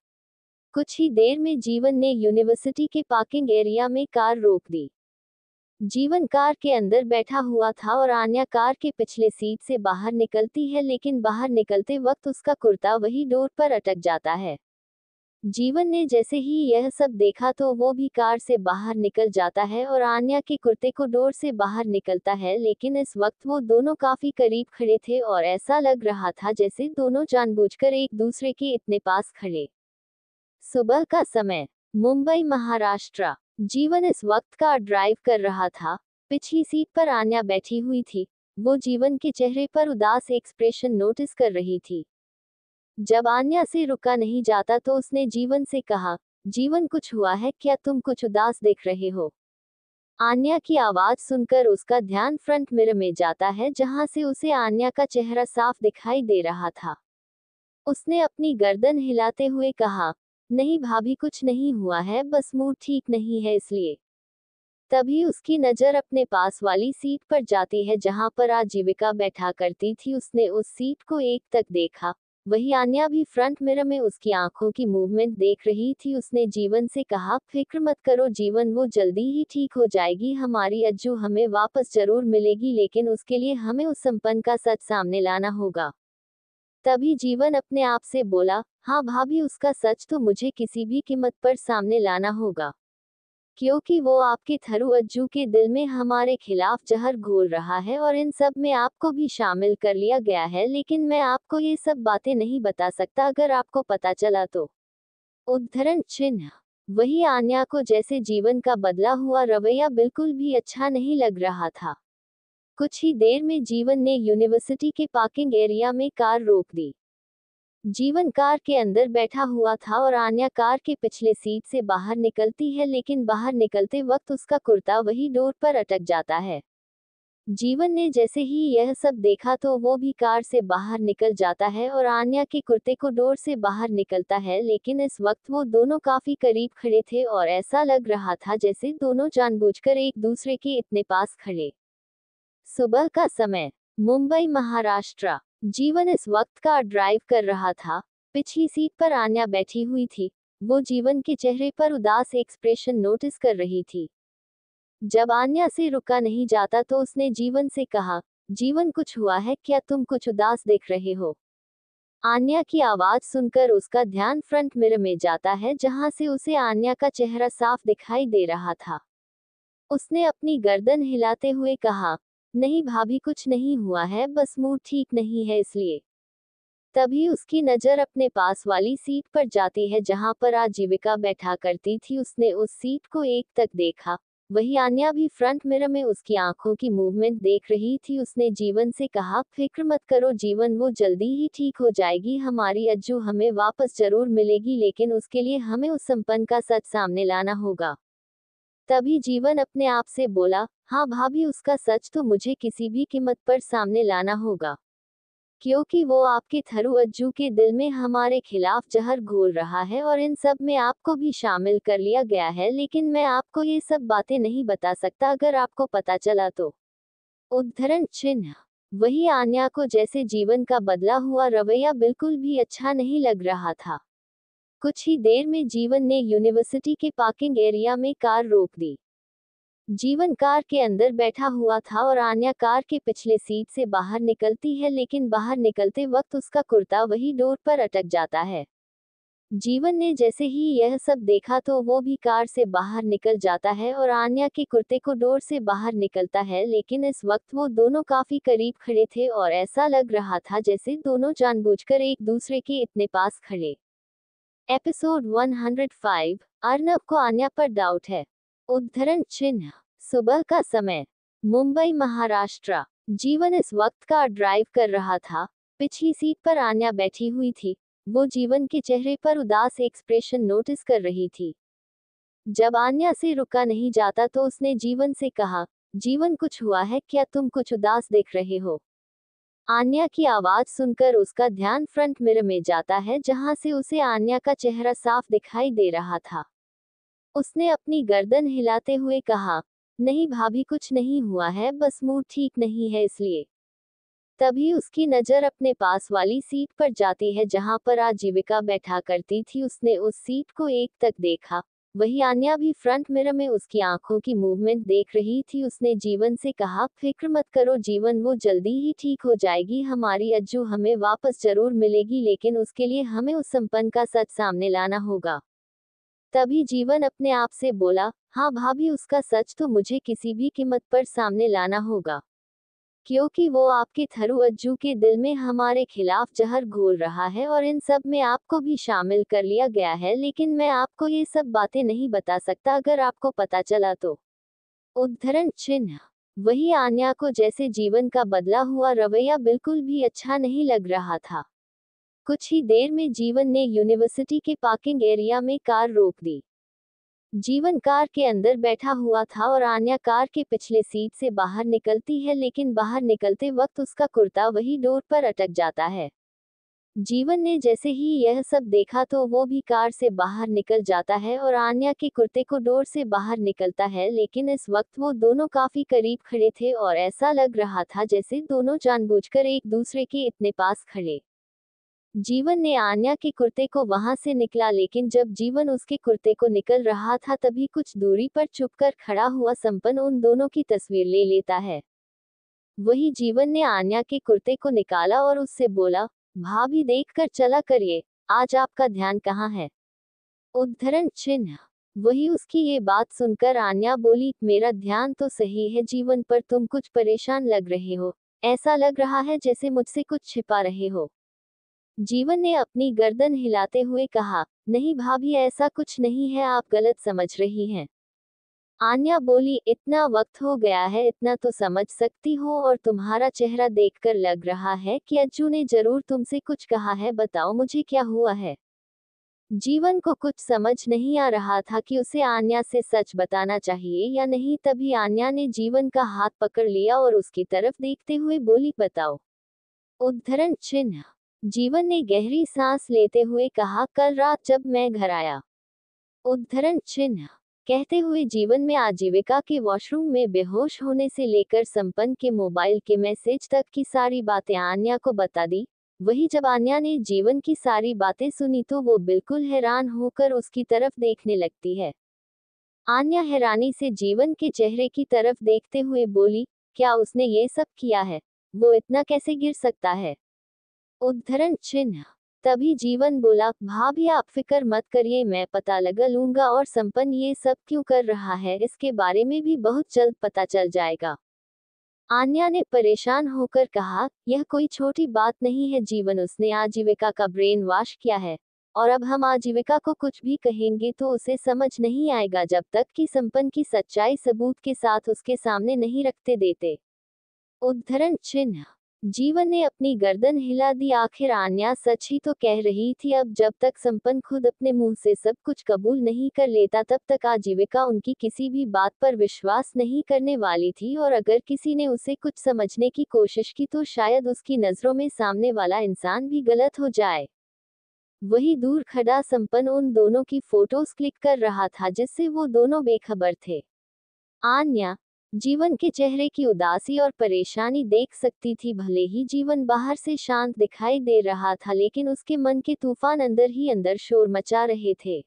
Speaker 1: कुछ ही देर में जीवन ने यूनिवर्सिटी के पार्किंग एरिया में कार रोक दी। जीवन कार के अंदर बैठा हुआ था और आन्या कार के पिछले सीट से बाहर निकलती है, लेकिन बाहर निकलते वक्त उसका कुर्ता वही डोर पर अटक जाता है। जीवन ने जैसे ही यह सब देखा तो वो भी कार से बाहर निकल जाता है और आन्या के कुर्ते को डोर से बाहर निकलता है। लेकिन इस वक्त वो दोनों काफी करीब खड़े थे और ऐसा लग रहा था जैसे दोनों जानबूझकर एक दूसरे के इतने पास खड़े। सुबह का समय, मुंबई महाराष्ट्र। जीवन इस वक्त कार ड्राइव कर रहा था। पिछली सीट पर आन्या बैठी हुई थी। वो जीवन के चेहरे पर उदास एक्सप्रेशन नोटिस कर रही थी। जब आन्या से रुका नहीं जाता तो उसने जीवन से कहा, जीवन कुछ हुआ है क्या, तुम कुछ उदास दिख रहे हो। आन्या की आवाज सुनकर उसका ध्यान फ्रंट मिरर में जाता है जहां से उसे आन्या का चेहरा साफ दिखाई दे रहा था। उसने अपनी गर्दन हिलाते हुए कहा, नहीं भाभी कुछ नहीं हुआ है, बस मूड ठीक नहीं है इसलिए। तभी उसकी नजर अपने पास वाली सीट पर जाती है जहां पर आजीविका बैठा करती थी। उसने उस सीट को एक तक देखा। वही आन्या भी फ्रंट मिरर में उसकी आंखों की मूवमेंट देख रही थी। उसने जीवन से कहा, फिक्र मत करो जीवन, वो जल्दी ही ठीक हो जाएगी। हमारी अज्जू हमें वापस जरूर मिलेगी, लेकिन उसके लिए हमें उस संपन्न का सच सामने लाना होगा। तभी जीवन अपने आप से बोला, हाँ भाभी, उसका सच तो मुझे किसी भी कीमत पर सामने लाना होगा, क्योंकि वो आपके थरू अज्जू के दिल में हमारे खिलाफ जहर घोल रहा है और इन सब में आपको भी शामिल कर लिया गया है। लेकिन मैं आपको ये सब बातें नहीं बता सकता, अगर आपको पता चला तो। उद्धरण चिन्ह। वही आन्या को जैसे जीवन का बदला हुआ रवैया बिल्कुल भी अच्छा नहीं लग रहा था। कुछ ही देर में जीवन ने यूनिवर्सिटी के पार्किंग एरिया में कार रोक दी। जीवन कार के अंदर बैठा हुआ था और आन्या कार के पिछले सीट से बाहर निकलती है, लेकिन बाहर निकलते वक्त उसका कुर्ता वही डोर पर अटक जाता है। जीवन ने जैसे ही यह सब देखा तो वो भी कार से बाहर निकल जाता है और आन्या के कुर्ते को डोर से बाहर निकलता है। लेकिन इस वक्त वो दोनों काफी करीब खड़े थे और ऐसा लग रहा था जैसे दोनों जानबूझकर एक दूसरे के इतने पास खड़े। सुबह का समय, मुंबई महाराष्ट्र। जीवन इस वक्त कार ड्राइव कर रहा था। पिछली सीट पर आन्या बैठी हुई थी। वो जीवन के चेहरे पर उदास एक्सप्रेशन नोटिस कर रही थी। जब आन्या से रुका नहीं जाता तो उसने जीवन से कहा, जीवन कुछ हुआ है क्या, तुम कुछ उदास दिख रहे हो। आन्या की आवाज सुनकर उसका ध्यान फ्रंट मिरर में जाता है जहां से उसे आन्या का चेहरा साफ दिखाई दे रहा था। उसने अपनी गर्दन हिलाते हुए कहा, नहीं भाभी कुछ नहीं हुआ है, बस मूड ठीक नहीं है इसलिए। तभी उसकी नजर अपने पास वाली सीट पर जाती है जहां पर आजीविका बैठा करती थी। उसने उस सीट को एक तक देखा। वही आन्या भी फ्रंट मिरर में उसकी आंखों की मूवमेंट देख रही थी। उसने जीवन से कहा, फिक्र मत करो जीवन, वो जल्दी ही ठीक हो जाएगी। हमारी अज्जू हमें वापस जरूर मिलेगी, लेकिन उसके लिए हमें उस संपन्न का सच सामने लाना होगा। तभी जीवन अपने आप से बोला, हाँ भाभी, उसका सच तो मुझे किसी भी कीमत पर सामने लाना होगा, क्योंकि वो आपके थरू अज्जू के दिल में हमारे खिलाफ जहर घोल रहा है और इन सब में आपको भी शामिल कर लिया गया है। लेकिन मैं आपको ये सब बातें नहीं बता सकता, अगर आपको पता चला तो। उद्धरण चिन्ह। वही आन्या को जैसे जीवन का बदला हुआ रवैया बिल्कुल भी अच्छा नहीं लग रहा था। कुछ ही देर में जीवन ने यूनिवर्सिटी के पार्किंग एरिया में कार रोक दी। जीवन कार के अंदर बैठा हुआ था और आन्या कार के पिछले सीट से बाहर निकलती है, लेकिन बाहर निकलते वक्त उसका कुर्ता वही डोर पर अटक जाता है। जीवन ने जैसे ही यह सब देखा तो वो भी कार से बाहर निकल जाता है और आन्या के कुर्ते को डोर से बाहर निकलता है, लेकिन इस वक्त वो दोनों काफी करीब खड़े थे और ऐसा लग रहा था जैसे दोनों जानबूझकर एक दूसरे के इतने पास खड़े। एपिसोड 105। अर्नब को आन्या पर डाउट है। उद्धरण चिन्ह। सुबह का समय। मुंबई महाराष्ट्र। जीवन इस वक्त कार ड्राइव कर रहा था। पिछली सीट पर आन्या बैठी हुई थी। वो जीवन के चेहरे पर उदास एक्सप्रेशन नोटिस कर रही थी। जब आन्या से रुका नहीं जाता तो उसने जीवन से कहा, जीवन कुछ हुआ है क्या, तुम कुछ उदास दिख रहे हो। आन्या की आवाज सुनकर उसका ध्यान फ्रंट मिरर में जाता है जहां से उसे आन्या का चेहरा साफ दिखाई दे रहा था। उसने अपनी गर्दन हिलाते हुए कहा, नहीं भाभी कुछ नहीं हुआ है, बस मूड ठीक नहीं है इसलिए। तभी उसकी नजर अपने पास वाली सीट पर जाती है जहां पर आजीविका बैठा करती थी। उसने उस सीट को एक तक देखा। वही आन्या भी फ्रंट मिरर में उसकी आंखों की मूवमेंट देख रही थी। उसने जीवन से कहा, फिक्र मत करो जीवन, वो जल्दी ही ठीक हो जाएगी। हमारी अज्जू हमें वापस जरूर मिलेगी, लेकिन उसके लिए हमें उस संपन्न का सच सामने लाना होगा। तभी जीवन अपने आप से बोला, हाँ भाभी, उसका सच तो मुझे किसी भी कीमत पर सामने लाना होगा, क्योंकि वो आपके थरू अज्जू के दिल में हमारे खिलाफ जहर घोल रहा है और इन सब में आपको भी शामिल कर लिया गया है। लेकिन मैं आपको ये सब बातें नहीं बता सकता, अगर आपको पता चला तो। उद्धरण चिन्ह। वही आन्या को जैसे जीवन का बदला हुआ रवैया बिल्कुल भी अच्छा नहीं लग रहा था। कुछ ही देर में जीवन ने यूनिवर्सिटी के पार्किंग एरिया में कार रोक दी। जीवन कार के अंदर बैठा हुआ था और आन्या कार के पिछले सीट से बाहर निकलती है, लेकिन बाहर निकलते वक्त उसका कुर्ता वही डोर पर अटक जाता है। जीवन ने जैसे ही यह सब देखा तो वो भी कार से बाहर निकल जाता है और आन्या के कुर्ते को डोर से बाहर निकलता है, लेकिन इस वक्त वो दोनों काफी करीब खड़े थे और ऐसा लग रहा था जैसे दोनों जानबूझकर एक दूसरे के इतने पास खड़े। जीवन ने आन्या के कुर्ते को वहां से निकला, लेकिन जब जीवन उसके कुर्ते को निकल रहा था तभी कुछ दूरी पर चुपकर खड़ा हुआ संपन्न उन दोनों की तस्वीर ले लेता है। वही जीवन ने आन्या के कुर्ते को निकाला और उससे बोला, भाभी देख कर चला करिए, आज आपका ध्यान कहाँ है। उद्धरण चिन्ह। वही उसकी ये बात सुनकर आन्या बोली, मेरा ध्यान तो सही है जीवन, पर तुम कुछ परेशान लग रहे हो। ऐसा लग रहा है जैसे मुझसे कुछ छिपा रहे हो। जीवन ने अपनी गर्दन हिलाते हुए कहा, नहीं भाभी, ऐसा कुछ नहीं है, आप गलत समझ रही हैं। आन्या बोली, इतना वक्त हो गया है, इतना तो समझ सकती हो, और तुम्हारा चेहरा देखकर लग रहा है कि अज्जू ने जरूर तुमसे कुछ कहा है, बताओ मुझे क्या हुआ है। जीवन को कुछ समझ नहीं आ रहा था कि उसे आन्या से सच बताना चाहिए या नहीं। तभी आन्या ने जीवन का हाथ पकड़ लिया और उसकी तरफ देखते हुए बोली, बताओ। उद्धरण चिन्ह। जीवन ने गहरी सांस लेते हुए कहा, कल रात जब मैं घर आया। उद्धरण चिन्ह। कहते हुए जीवन में आजीविका के वॉशरूम में बेहोश होने से लेकर संपन्न के मोबाइल के मैसेज तक की सारी बातें आन्या को बता दी। वही जब आन्या ने जीवन की सारी बातें सुनी तो वो बिल्कुल हैरान होकर उसकी तरफ देखने लगती है। आन्या हैरानी से जीवन के चेहरे की तरफ देखते हुए बोली, क्या उसने ये सब किया है? वो इतना कैसे गिर सकता है? उद्धरण चिन्ह। तभी जीवन बोला, भाभी आप फिक्र मत करिए, मैं पता लगा लूंगा, और संपन्न ये सब क्यों कर रहा है इसके बारे में भी बहुत जल्द पता चल जाएगा। आन्या ने परेशान होकर कहा, यह कोई छोटी बात नहीं है जीवन, उसने आजीविका का ब्रेन वॉश किया है, और अब हम आजीविका को कुछ भी कहेंगे तो उसे समझ नहीं आएगा जब तक कि संपन्न की सच्चाई सबूत के साथ उसके सामने नहीं रखते देते। उद्धरण चिन्ह। जीवन ने अपनी गर्दन हिला दी, आखिर आन्या सच ही तो कह रही थी। अब जब तक संपन्न खुद अपने मुंह से सब कुछ कबूल नहीं कर लेता तब तक आजीविका उनकी किसी भी बात पर विश्वास नहीं करने वाली थी, और अगर किसी ने उसे कुछ समझने की कोशिश की तो शायद उसकी नजरों में सामने वाला इंसान भी गलत हो जाए। वही दूर खड़ा संपन्न उन दोनों की फोटोज क्लिक कर रहा था जिससे वो दोनों बेखबर थे। आन्या जीवन के चेहरे की उदासी और परेशानी देख सकती थी। भले ही जीवन बाहर से शांत दिखाई दे रहा था, लेकिन उसके मन के तूफान अंदर ही अंदर शोर मचा रहे थे।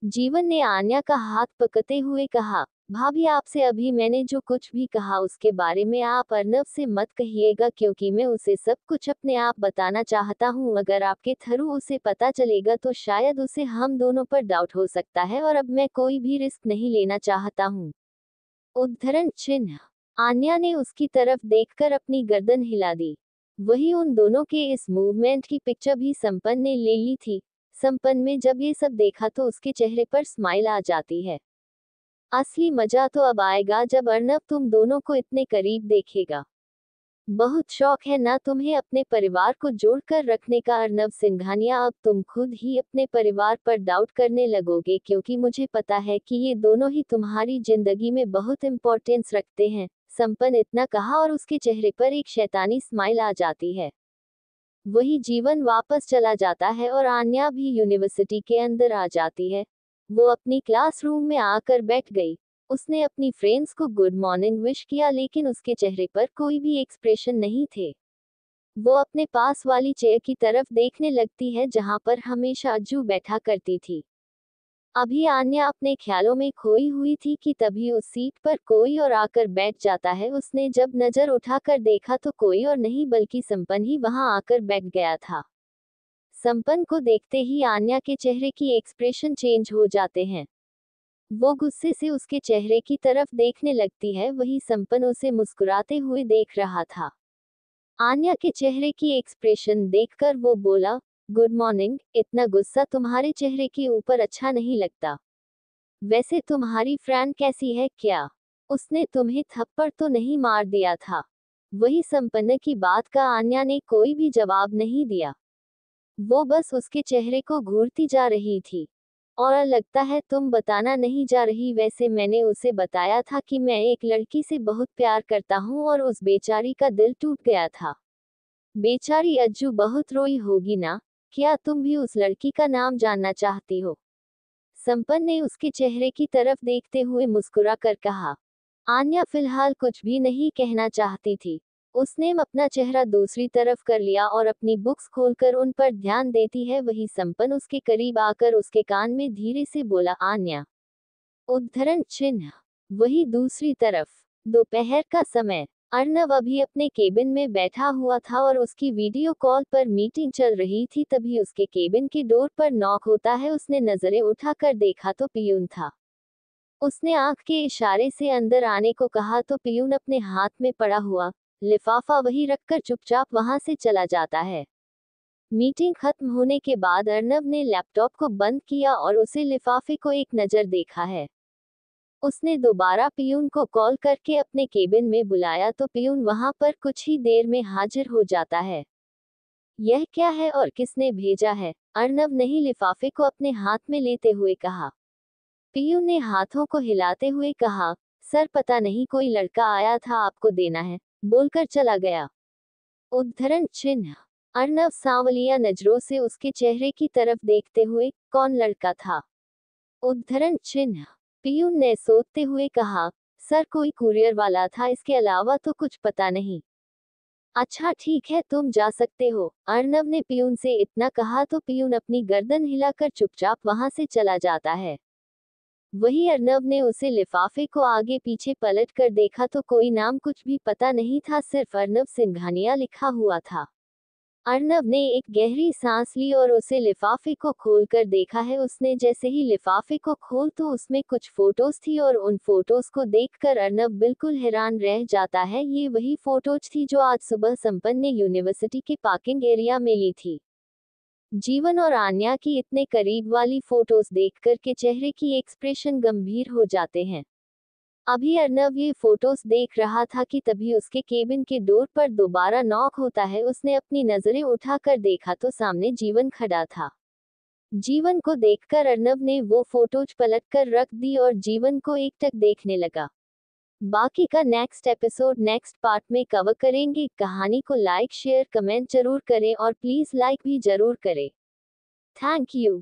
Speaker 1: जीवन ने आन्या का हाथ पकड़ते हुए कहा, भाभी आपसे अभी मैंने जो कुछ भी कहा उसके बारे में आप अर्नव से मत कहिएगा क्योंकि मैं उसे सब कुछ अपने आप बताना चाहता हूँ। अगर आपके थ्रू उसे पता चलेगा तो शायद उसे हम दोनों पर डाउट हो सकता है और अब मैं कोई भी रिस्क नहीं लेना चाहता हूँ। उद्धरण चिन्ह। आन्या ने उसकी तरफ देखकर अपनी गर्दन हिला दी। वही उन दोनों के इस मूवमेंट की पिक्चर भी संपन्न ने ले ली थी। संपन्न में जब ये सब देखा तो उसके चेहरे पर स्माइल आ जाती है। असली मजा तो अब आएगा जब अर्नव तुम दोनों को इतने करीब देखेगा। बहुत शौक है ना तुम्हें अपने परिवार को जोड़कर रखने का अर्नव सिंघानिया। अब तुम खुद ही अपने परिवार पर डाउट करने लगोगे क्योंकि मुझे पता है कि ये दोनों ही तुम्हारी जिंदगी में बहुत इंपॉर्टेंस रखते हैं। संपन्न इतना कहा और उसके चेहरे पर एक शैतानी स्माइल आ जाती है। वही जीवन वापस चला जाता है और आन्या भी यूनिवर्सिटी के अंदर आ जाती है। वो अपनी क्लासरूम में आकर बैठ गई। उसने अपनी फ्रेंड्स को गुड मॉर्निंग विश किया लेकिन उसके चेहरे पर कोई भी एक्सप्रेशन नहीं थे। वो अपने पास वाली चेयर की तरफ देखने लगती है जहां पर हमेशा अज्जू बैठा करती थी। अभी आन्या अपने ख्यालों में खोई हुई थी कि तभी उस सीट पर कोई और आकर बैठ जाता है। उसने जब नजर उठाकर देखा तो कोई और नहीं बल्कि संपन्न ही वहां आकर बैठ गया था। संपन्न को देखते ही आन्या के चेहरे की एक्सप्रेशन चेंज हो जाते हैं। वो गुस्से से उसके चेहरे की तरफ देखने लगती है। वही संपन्न उसे मुस्कुराते हुए देख रहा था। आन्या के चेहरे की एक्सप्रेशन देखकर वो बोला, गुड मॉर्निंग। इतना गुस्सा तुम्हारे चेहरे के ऊपर अच्छा नहीं लगता। वैसे तुम्हारी फ्रेंड कैसी है क्या? उसने तुम्हें थप्पड़ तो नहीं मार दिया था? वही संपन्न की बात का आन्या ने कोई भी जवाब नहीं दिया। वो बस उसके चेहरे को घूरती जा रही थी। और लगता है तुम बताना नहीं जा रही। वैसे मैंने उसे बताया था कि मैं एक लड़की से बहुत प्यार करता हूँ और उस बेचारी का दिल टूट गया था। बेचारी अज्जू बहुत रोई होगी ना? क्या तुम भी उस लड़की का नाम जानना चाहती हो? संपन्न ने उसके चेहरे की तरफ देखते हुए मुस्कुरा कर कहा। आन्या फिलहाल कुछ भी नहीं कहना चाहती थी। उसने अपना चेहरा दूसरी तरफ कर लिया और अपनी बुक्स खोलकर उन पर ध्यान देती है। वही संपन्न उसके करीब आकर उसके कान में धीरे से बोला, आन्या। उद्धरण चिन्ह। वही दूसरी तरफ। दोपहर का समय। अर्नव अभी अपने केबिन में बैठा हुआ था और उसकी वीडियो कॉल पर मीटिंग चल रही थी। तभी उसके केबिन के डोर पर नॉक होता है। उसने नजरें उठाकर देखा तो पियून था। उसने आंख के इशारे से अंदर आने को कहा तो पियून अपने हाथ में पड़ा हुआ लिफाफा वही रखकर चुपचाप वहां से चला जाता है। मीटिंग खत्म होने के बाद अर्नव ने लैपटॉप को बंद किया और उसे लिफाफे को एक नजर देखा है। उसने दोबारा पियून को कॉल करके अपने केबिन में बुलाया तो पियून वहां पर कुछ ही देर में हाजिर हो जाता है। यह क्या है और किसने भेजा है? अर्नव ने ही लिफाफे को अपने हाथ में लेते हुए कहा। पियून ने हाथों को हिलाते हुए कहा, सर पता नहीं कोई लड़का आया था आपको देना है, बोलकर चला गया। उद्धरण चिन्ह। अर्नव सांवलिया नजरों से उसके चेहरे की तरफ देखते हुए, कौन लड़का था? उद्धरण चिन्ह। पियून ने सोचते हुए कहा, सर कोई कुरियर वाला था, इसके अलावा तो कुछ पता नहीं। अच्छा ठीक है तुम जा सकते हो। अर्नव ने पियून से इतना कहा तो पियून अपनी गर्दन हिलाकर चुपचाप वहां से चला जाता है। वही अर्नव ने उसे लिफाफे को आगे पीछे पलट कर देखा तो कोई नाम कुछ भी पता नहीं था, सिर्फ अर्नव सिंघानिया लिखा हुआ था। अर्नव ने एक गहरी सांस ली और उसे लिफाफे को खोलकर देखा है। उसने जैसे ही लिफाफे को खोल तो उसमें कुछ फोटोज थी और उन फोटोज को देखकर अर्नव बिल्कुल हैरान रह जाता है। ये वही फोटोज थी जो आज सुबह संपन्न ने यूनिवर्सिटी के पार्किंग एरिया में ली थी। जीवन और आन्या की इतने करीब वाली फोटोज देखकर के चेहरे की एक्सप्रेशन गंभीर हो जाते हैं। अभी अर्नव ये फोटोज देख रहा था कि तभी उसके केबिन के डोर पर दोबारा नॉक होता है। उसने अपनी नजरें उठाकर देखा तो सामने जीवन खड़ा था। जीवन को देखकर अर्नव ने वो फोटोज पलटकर रख दी और जीवन को एकटक देखने लगा। बाकी का नेक्स्ट एपिसोड नेक्स्ट पार्ट में कवर करेंगे। कहानी को लाइक शेयर कमेंट जरूर करें और प्लीज लाइक भी जरूर करें। Thank you.